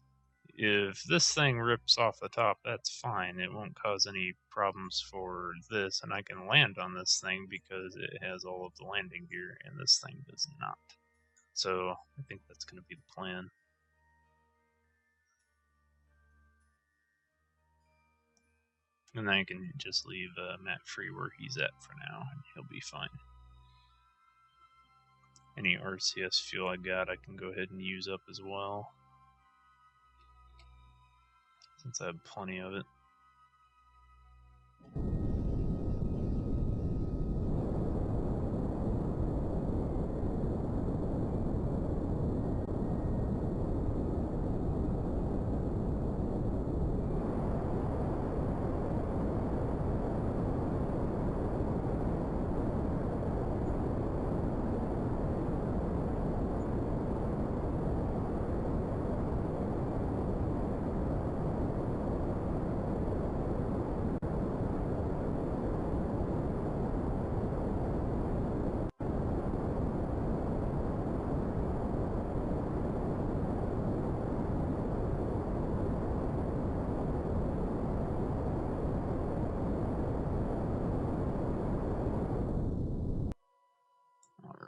Speaker 1: if this thing rips off the top, that's fine. It won't cause any problems for this, and I can land on this thing because it has all of the landing gear, and this thing does not. So I think that's going to be the plan. And then I can just leave Matt free where he's at for now, and he'll be fine. Any RCS fuel I got, I can go ahead and use up as well, since I have plenty of it.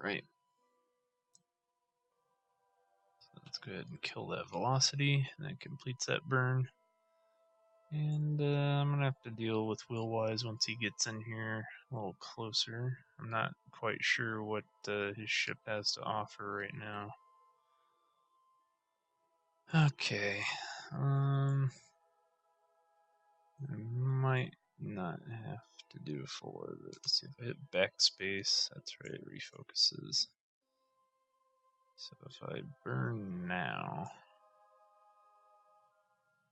Speaker 1: Alright. So let's go ahead and kill that velocity, and that completes that burn. And I'm going to have to deal with Will-wise once he gets in here a little closer. I'm not quite sure what his ship has to offer right now. Okay. I might not have to do a full orbit. Let's see if I hit backspace. That's right, it refocuses. So if I burn now,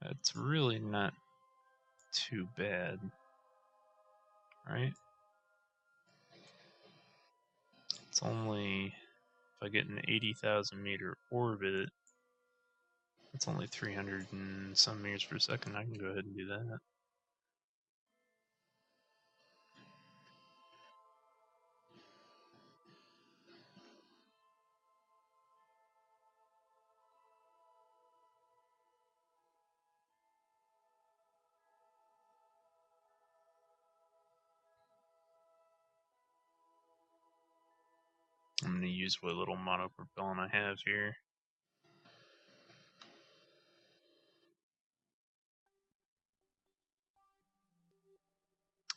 Speaker 1: that's really not too bad, right? It's only, if I get an 80,000 meter orbit, it's only 300 and some meters per second. I can go ahead and do that. I'm going to use what little monopropellant I have here.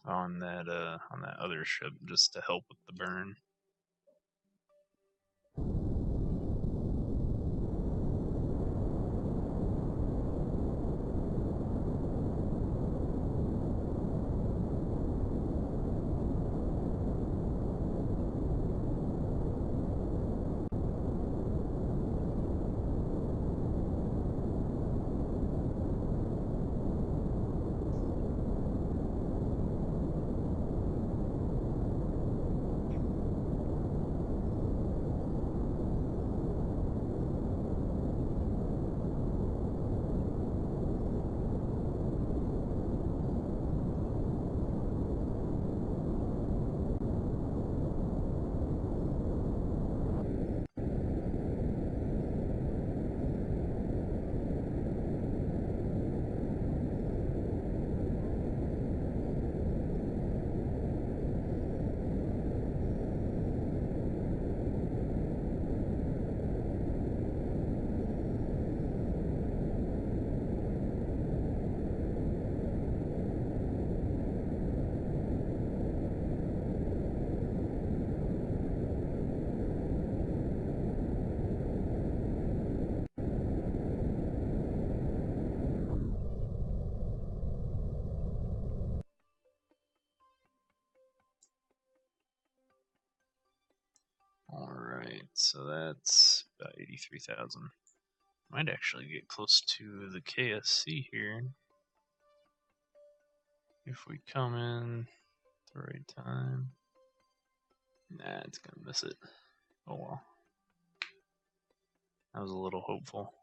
Speaker 1: On that other ship, just to help with the burn. Alright, so that's about 83,000. Might actually get close to the KSC here. If we come in at the right time. Nah, it's gonna miss it. Oh well. I was a little hopeful.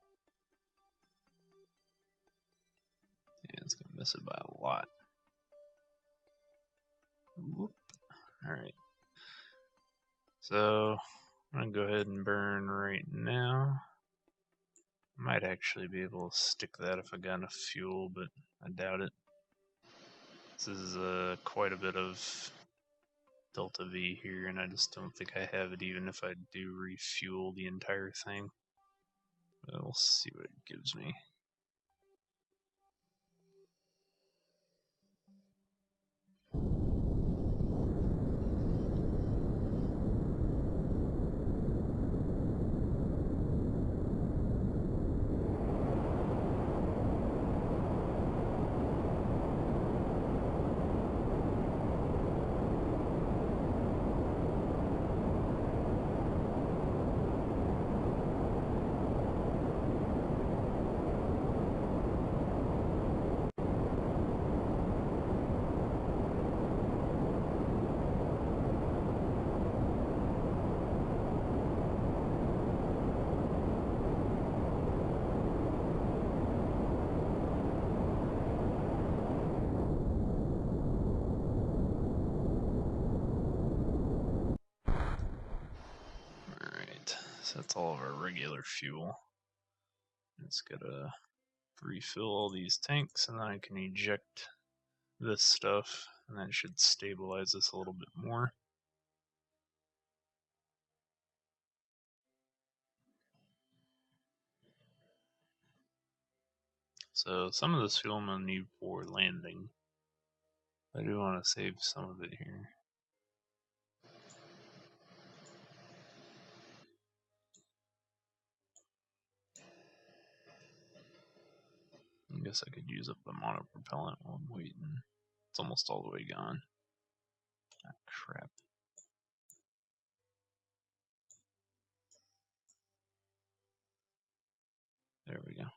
Speaker 1: Yeah, it's gonna miss it by a lot. Whoop. Alright. So, I'm gonna go ahead and burn right now. Might actually be able to stick that if I got enough fuel, but I doubt it. This is quite a bit of Delta V here, and I just don't think I have it even if I do refuel the entire thing. But we'll see what it gives me. So that's all of our regular fuel. It's gotta refill all these tanks, and then I can eject this stuff, and that should stabilize this a little bit more. So some of this fuel I'm gonna need for landing. I do want to save some of it here. I guess I could use up the monopropellant while I'm waiting. It's almost all the way gone. Ah, crap. There we go.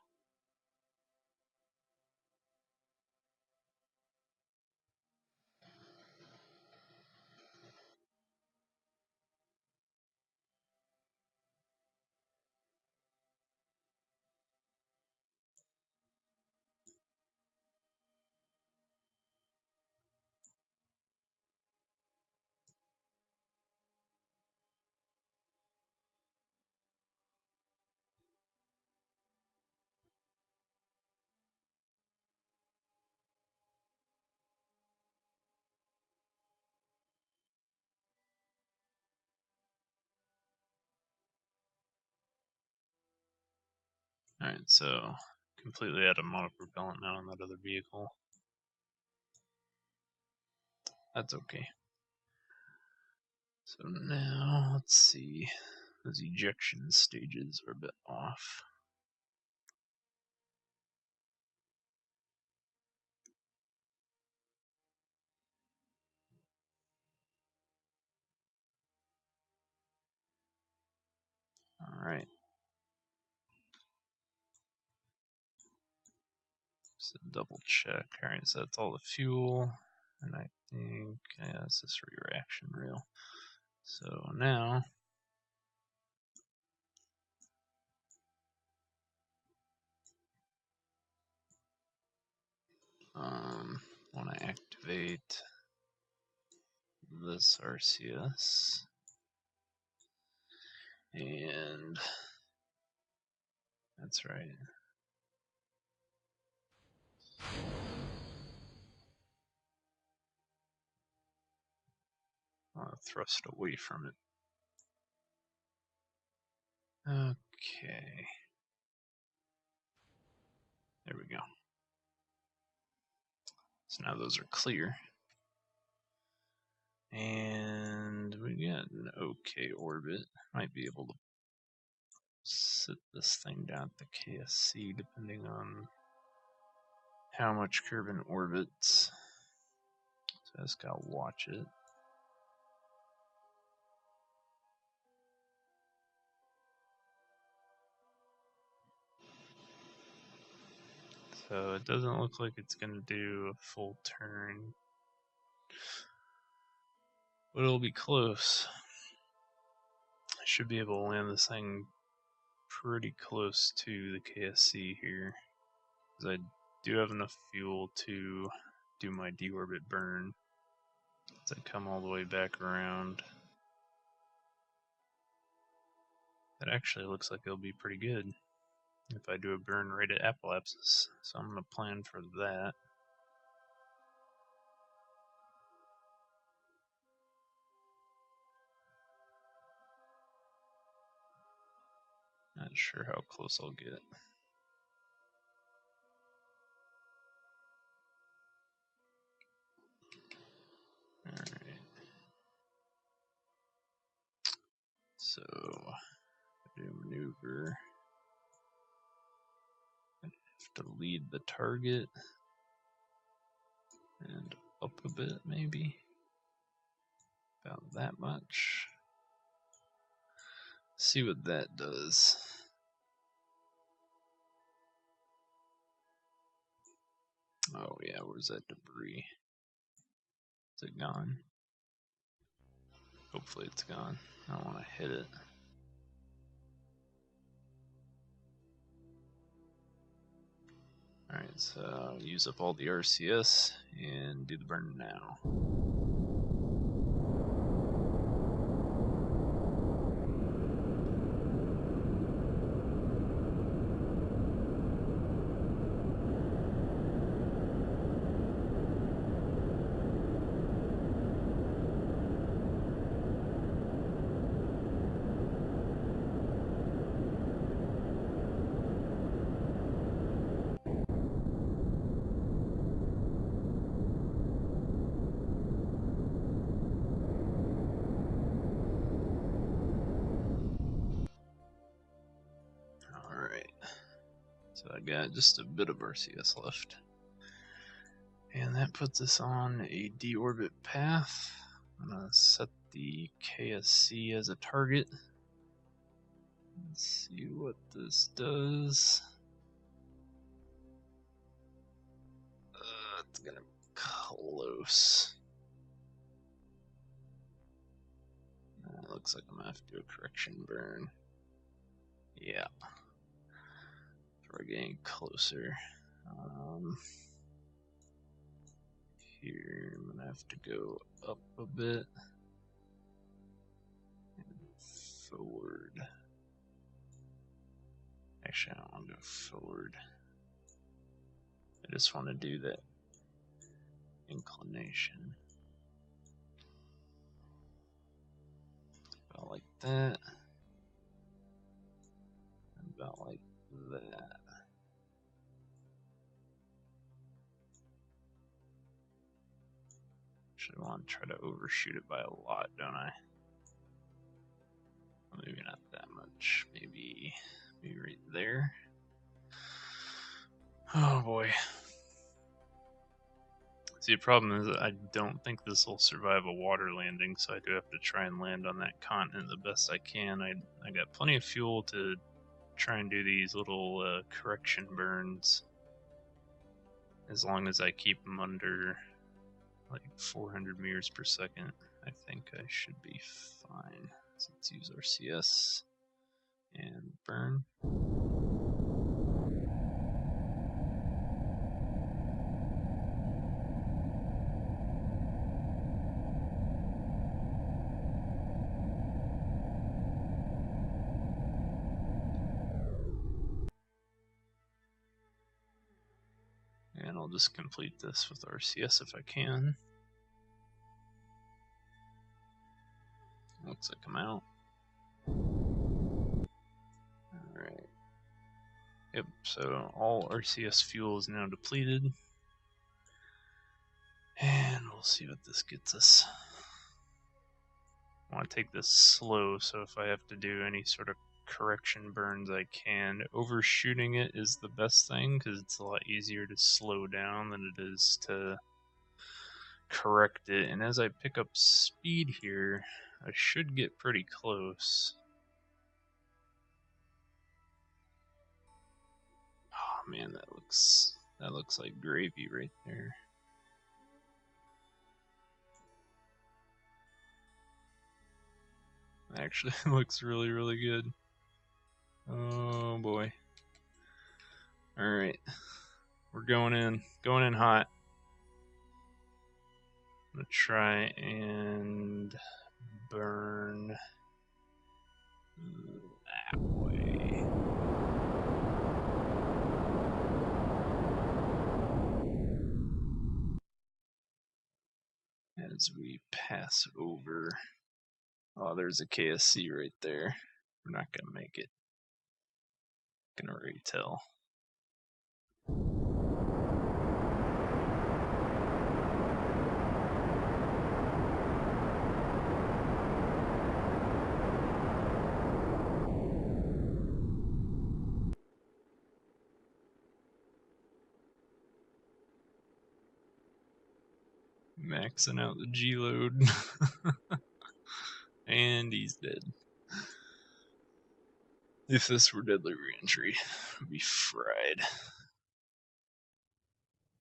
Speaker 1: Alright, so completely out of monopropellant now on that other vehicle. That's okay. So now, let's see. Those ejection stages are a bit off. Alright. So double check. Alright, so that's all the fuel. And I think, yeah, it's this reaction reel. So now, want to activate this RCS. And that's right. Thrust away from it. Okay. There we go. So now those are clear. And we got an okay orbit. Might be able to sit this thing down at the KSC depending on how much Kerbal orbits. So I just gotta watch it. So it doesn't look like it's going to do a full turn, but it'll be close. I should be able to land this thing pretty close to the KSC here, because I do have enough fuel to do my deorbit burn as I come all the way back around. That actually looks like it'll be pretty good if I do a burn right at apoapsis, so I'm going to plan for that. Not sure how close I'll get. Alright. So, do maneuver. I have to lead the target and up a bit, maybe. About that much. See what that does. Oh yeah, where's that debris? Is it gone? Hopefully it's gone. I don't want to hit it. Alright, so use up all the RCS and do the burn now. So I got just a bit of RCS left. And that puts us on a deorbit path. I'm going to set the KSC as a target. Let's see what this does. It's going to be close. Looks like I'm going to have to do a correction burn. Yeah. We're getting closer. Here, I'm gonna have to go up a bit and forward. Actually, I don't want to go forward. I just want to do that inclination. About like that. And about like that. Actually, I want to try to overshoot it by a lot, don't I? Well, maybe not that much. Maybe right there. Oh boy. See, the problem is I don't think this will survive a water landing, so I do have to try and land on that continent the best I can. I got plenty of fuel to try and do these little correction burns. As long as I keep them under like 400 meters per second, I think I should be fine. So let's use RCS and burn. And I'll just complete this with RCS if I can. Looks like I'm out. Alright. Yep, so all RCS fuel is now depleted. And we'll see what this gets us. I want to take this slow, so if I have to do any sort of correction burns I can. Overshooting it is the best thing, because it's a lot easier to slow down than it is to correct it. And as I pick up speed here, I should get pretty close. Oh man, that looks That looks like gravy right there. Actually, looks really, really good. Oh boy. Alright. We're going in hot. I'm gonna try and burn that way. As we pass over. Oh, there's a KSC right there. We're not gonna make it. Can already tell. Maxing out the G load. And he's dead. If this were deadly reentry, we'd be fried.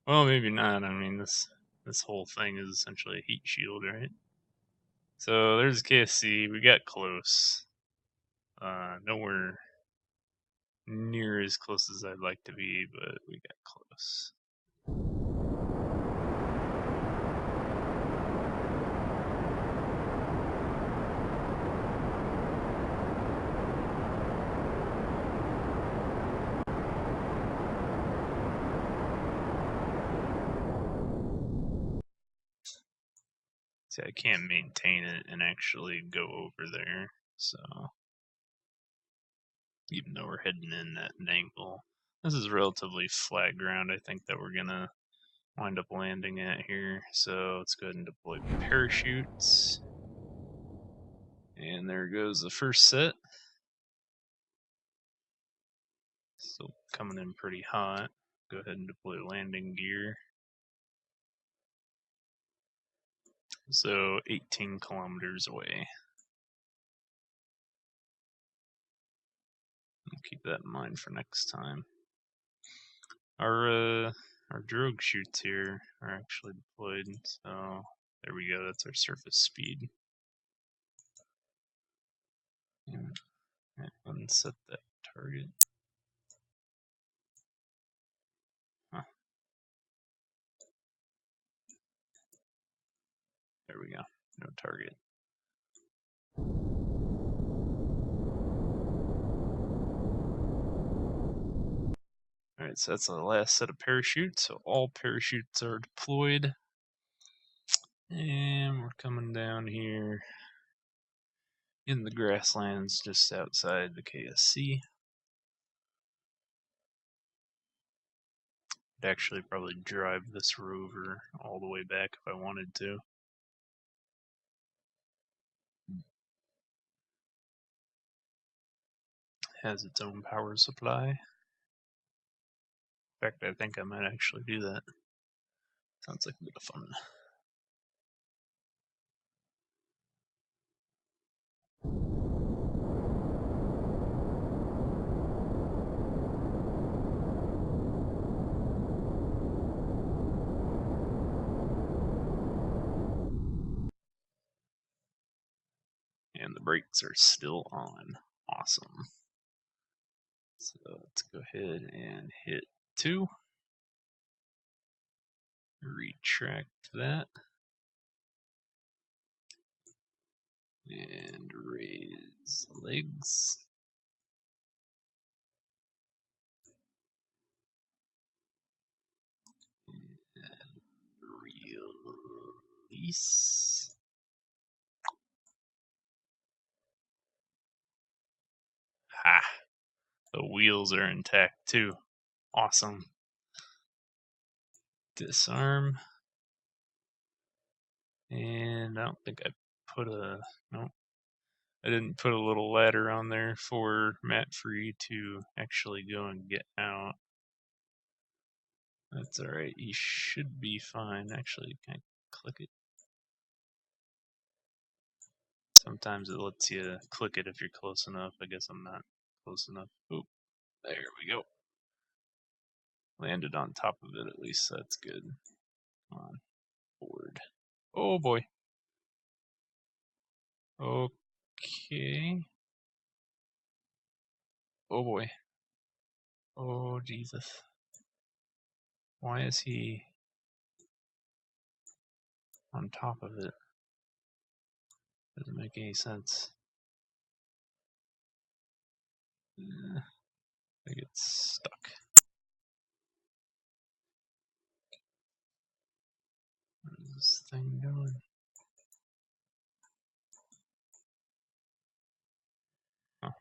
Speaker 1: Well, maybe not. I mean, this whole thing is essentially a heat shield, right? So there's KSC. We got close. Nowhere near as close as I'd like to be, but we got close. See, I can't maintain it and actually go over there, so even though we're heading in at an angle, this is relatively flat ground. I think that we're gonna wind up landing at here. So let's go ahead and deploy parachutes. And there goes the first set. Still coming in pretty hot. Go ahead and deploy landing gear. So 18 kilometers away. I'll keep that in mind for next time. Our drogue chutes here are actually deployed, so there we go. That's our surface speed. And unset that target. Huh. There we go. No target. Alright, so that's the last set of parachutes. So all parachutes are deployed. And we're coming down here in the grasslands just outside the KSC. I'd actually probably drive this rover all the way back if I wanted to. Has its own power supply. In fact, I think I might actually do that. Sounds like a bit of fun. And the brakes are still on. Awesome. So let's go ahead and hit 2. Retract that. And raise legs. And release. Ha! The wheels are intact too. Awesome. Disarm. And I don't think I put a, nope. I didn't put a little ladder on there for Matt Free to actually go and get out. That's alright, he should be fine. Actually, can I click it? Sometimes it lets you click it if you're close enough. I guess I'm not close enough. Oop, there we go. Landed on top of it at least, so that's good. Come on, board. Oh boy. Okay. Oh boy. Oh Jesus. Why is he on top of it? Doesn't make any sense. I get stuck. Where's this thing going? Oh.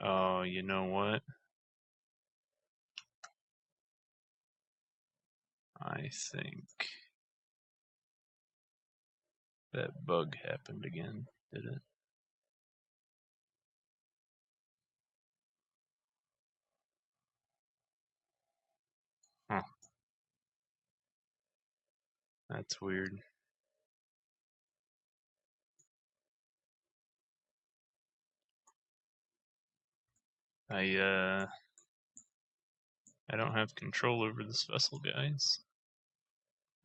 Speaker 1: Oh, you know what? I think that bug happened again, did it? Huh. That's weird. I don't have control over this vessel, guys.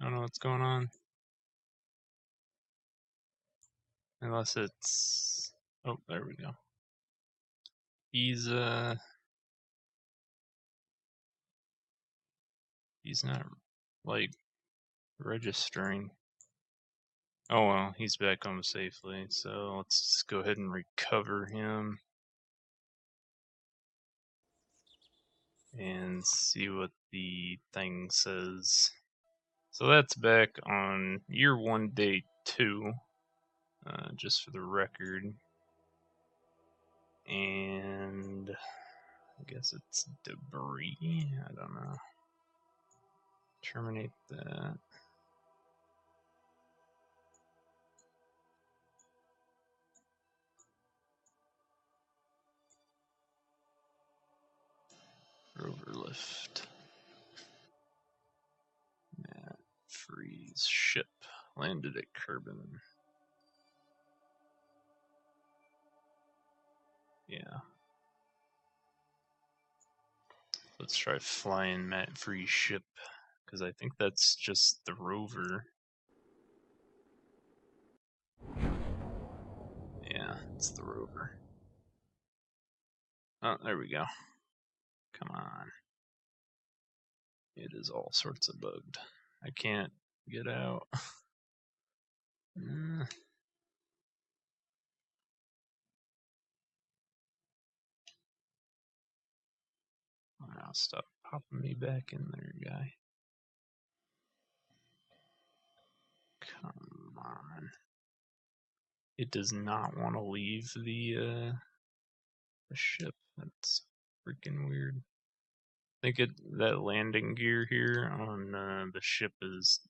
Speaker 1: I don't know what's going on. Unless it's... Oh, there we go. He's not, like, registering. Oh well, he's back home safely, so let's just go ahead and recover him. And see what the thing says. So that's back on year 1, day 2, just for the record. And I guess it's debris. I don't know. Terminate that. Rover lift. Matt Freeze ship landed at Kerbal. Yeah. Let's try flying Matt Freeze ship, because I think that's just the rover. Yeah, it's the rover. Oh, there we go. Come on. It is all sorts of bugged. I can't get out. Wow, stop popping me back in there, guy. Come on. It does not want to leave the ship. That's freaking weird. I think that landing gear here on the ship is...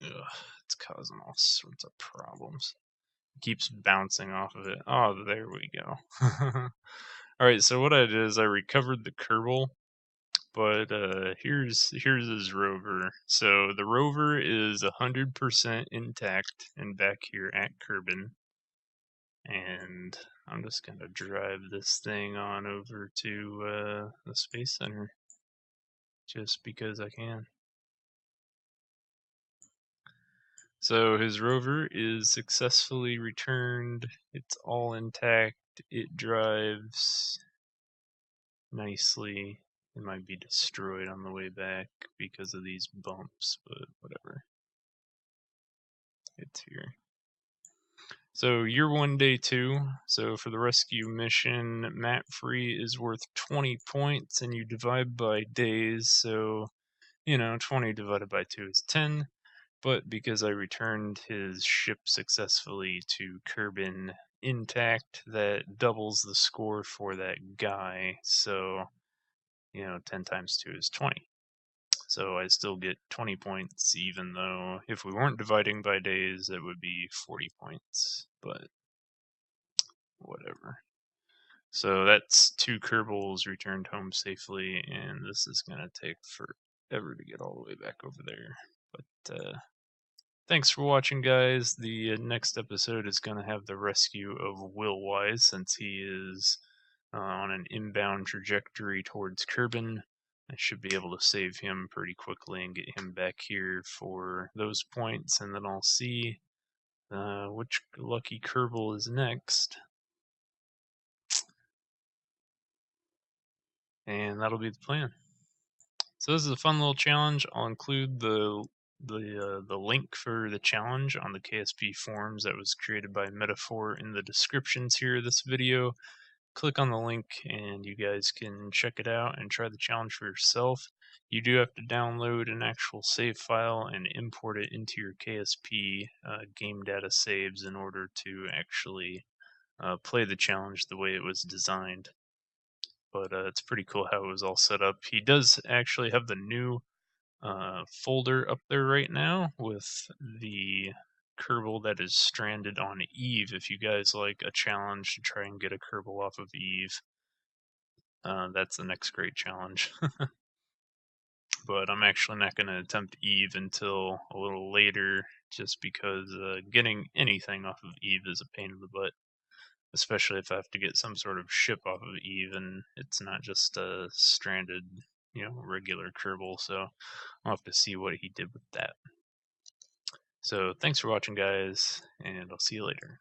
Speaker 1: it's causing all sorts of problems. It keeps bouncing off of it. Oh, there we go. Alright, so what I did is I recovered the Kerbal, but here's his rover. So the rover is 100% intact and back here at Kerbin. And I'm just gonna drive this thing on over to the Space Center, just because I can. So his rover is successfully returned. It's all intact. It drives nicely. It might be destroyed on the way back because of these bumps, but whatever. It's here. So year 1, day 2. So for the rescue mission, Matt Free is worth 20 points, and you divide by days. So 20 divided by 2 is 10. But because I returned his ship successfully to Kerbin intact, that doubles the score for that guy. So 10 times 2 is 20. So I still get 20 points, even though if we weren't dividing by days, it would be 40 points. But whatever. So that's 2 Kerbals returned home safely, and this is going to take forever to get all the way back over there. But Thanks for watching, guys. The next episode is going to have the rescue of Will Wise since he is on an inbound trajectory towards Kerbin. I should be able to save him pretty quickly and get him back here for those points, and then I'll see which lucky Kerbal is next. And that'll be the plan. So this is a fun little challenge. I'll include the link for the challenge on the KSP forums that was created by Metaphor in the descriptions here of this video. Click on the link and you guys can check it out and try the challenge for yourself. You do have to download an actual save file and import it into your KSP game data saves in order to actually play the challenge the way it was designed. But it's pretty cool how it was all set up. He does actually have the new folder up there right now with the Kerbal that is stranded on Eve. If you guys like a challenge to try and get a Kerbal off of Eve, that's the next great challenge. But I'm actually not going to attempt Eve until a little later, just because getting anything off of Eve is a pain in the butt, especially if I have to get some sort of ship off of Eve, and it's not just a stranded, regular Kerbal. So I'll have to see what he did with that. So thanks for watching, guys, and I'll see you later.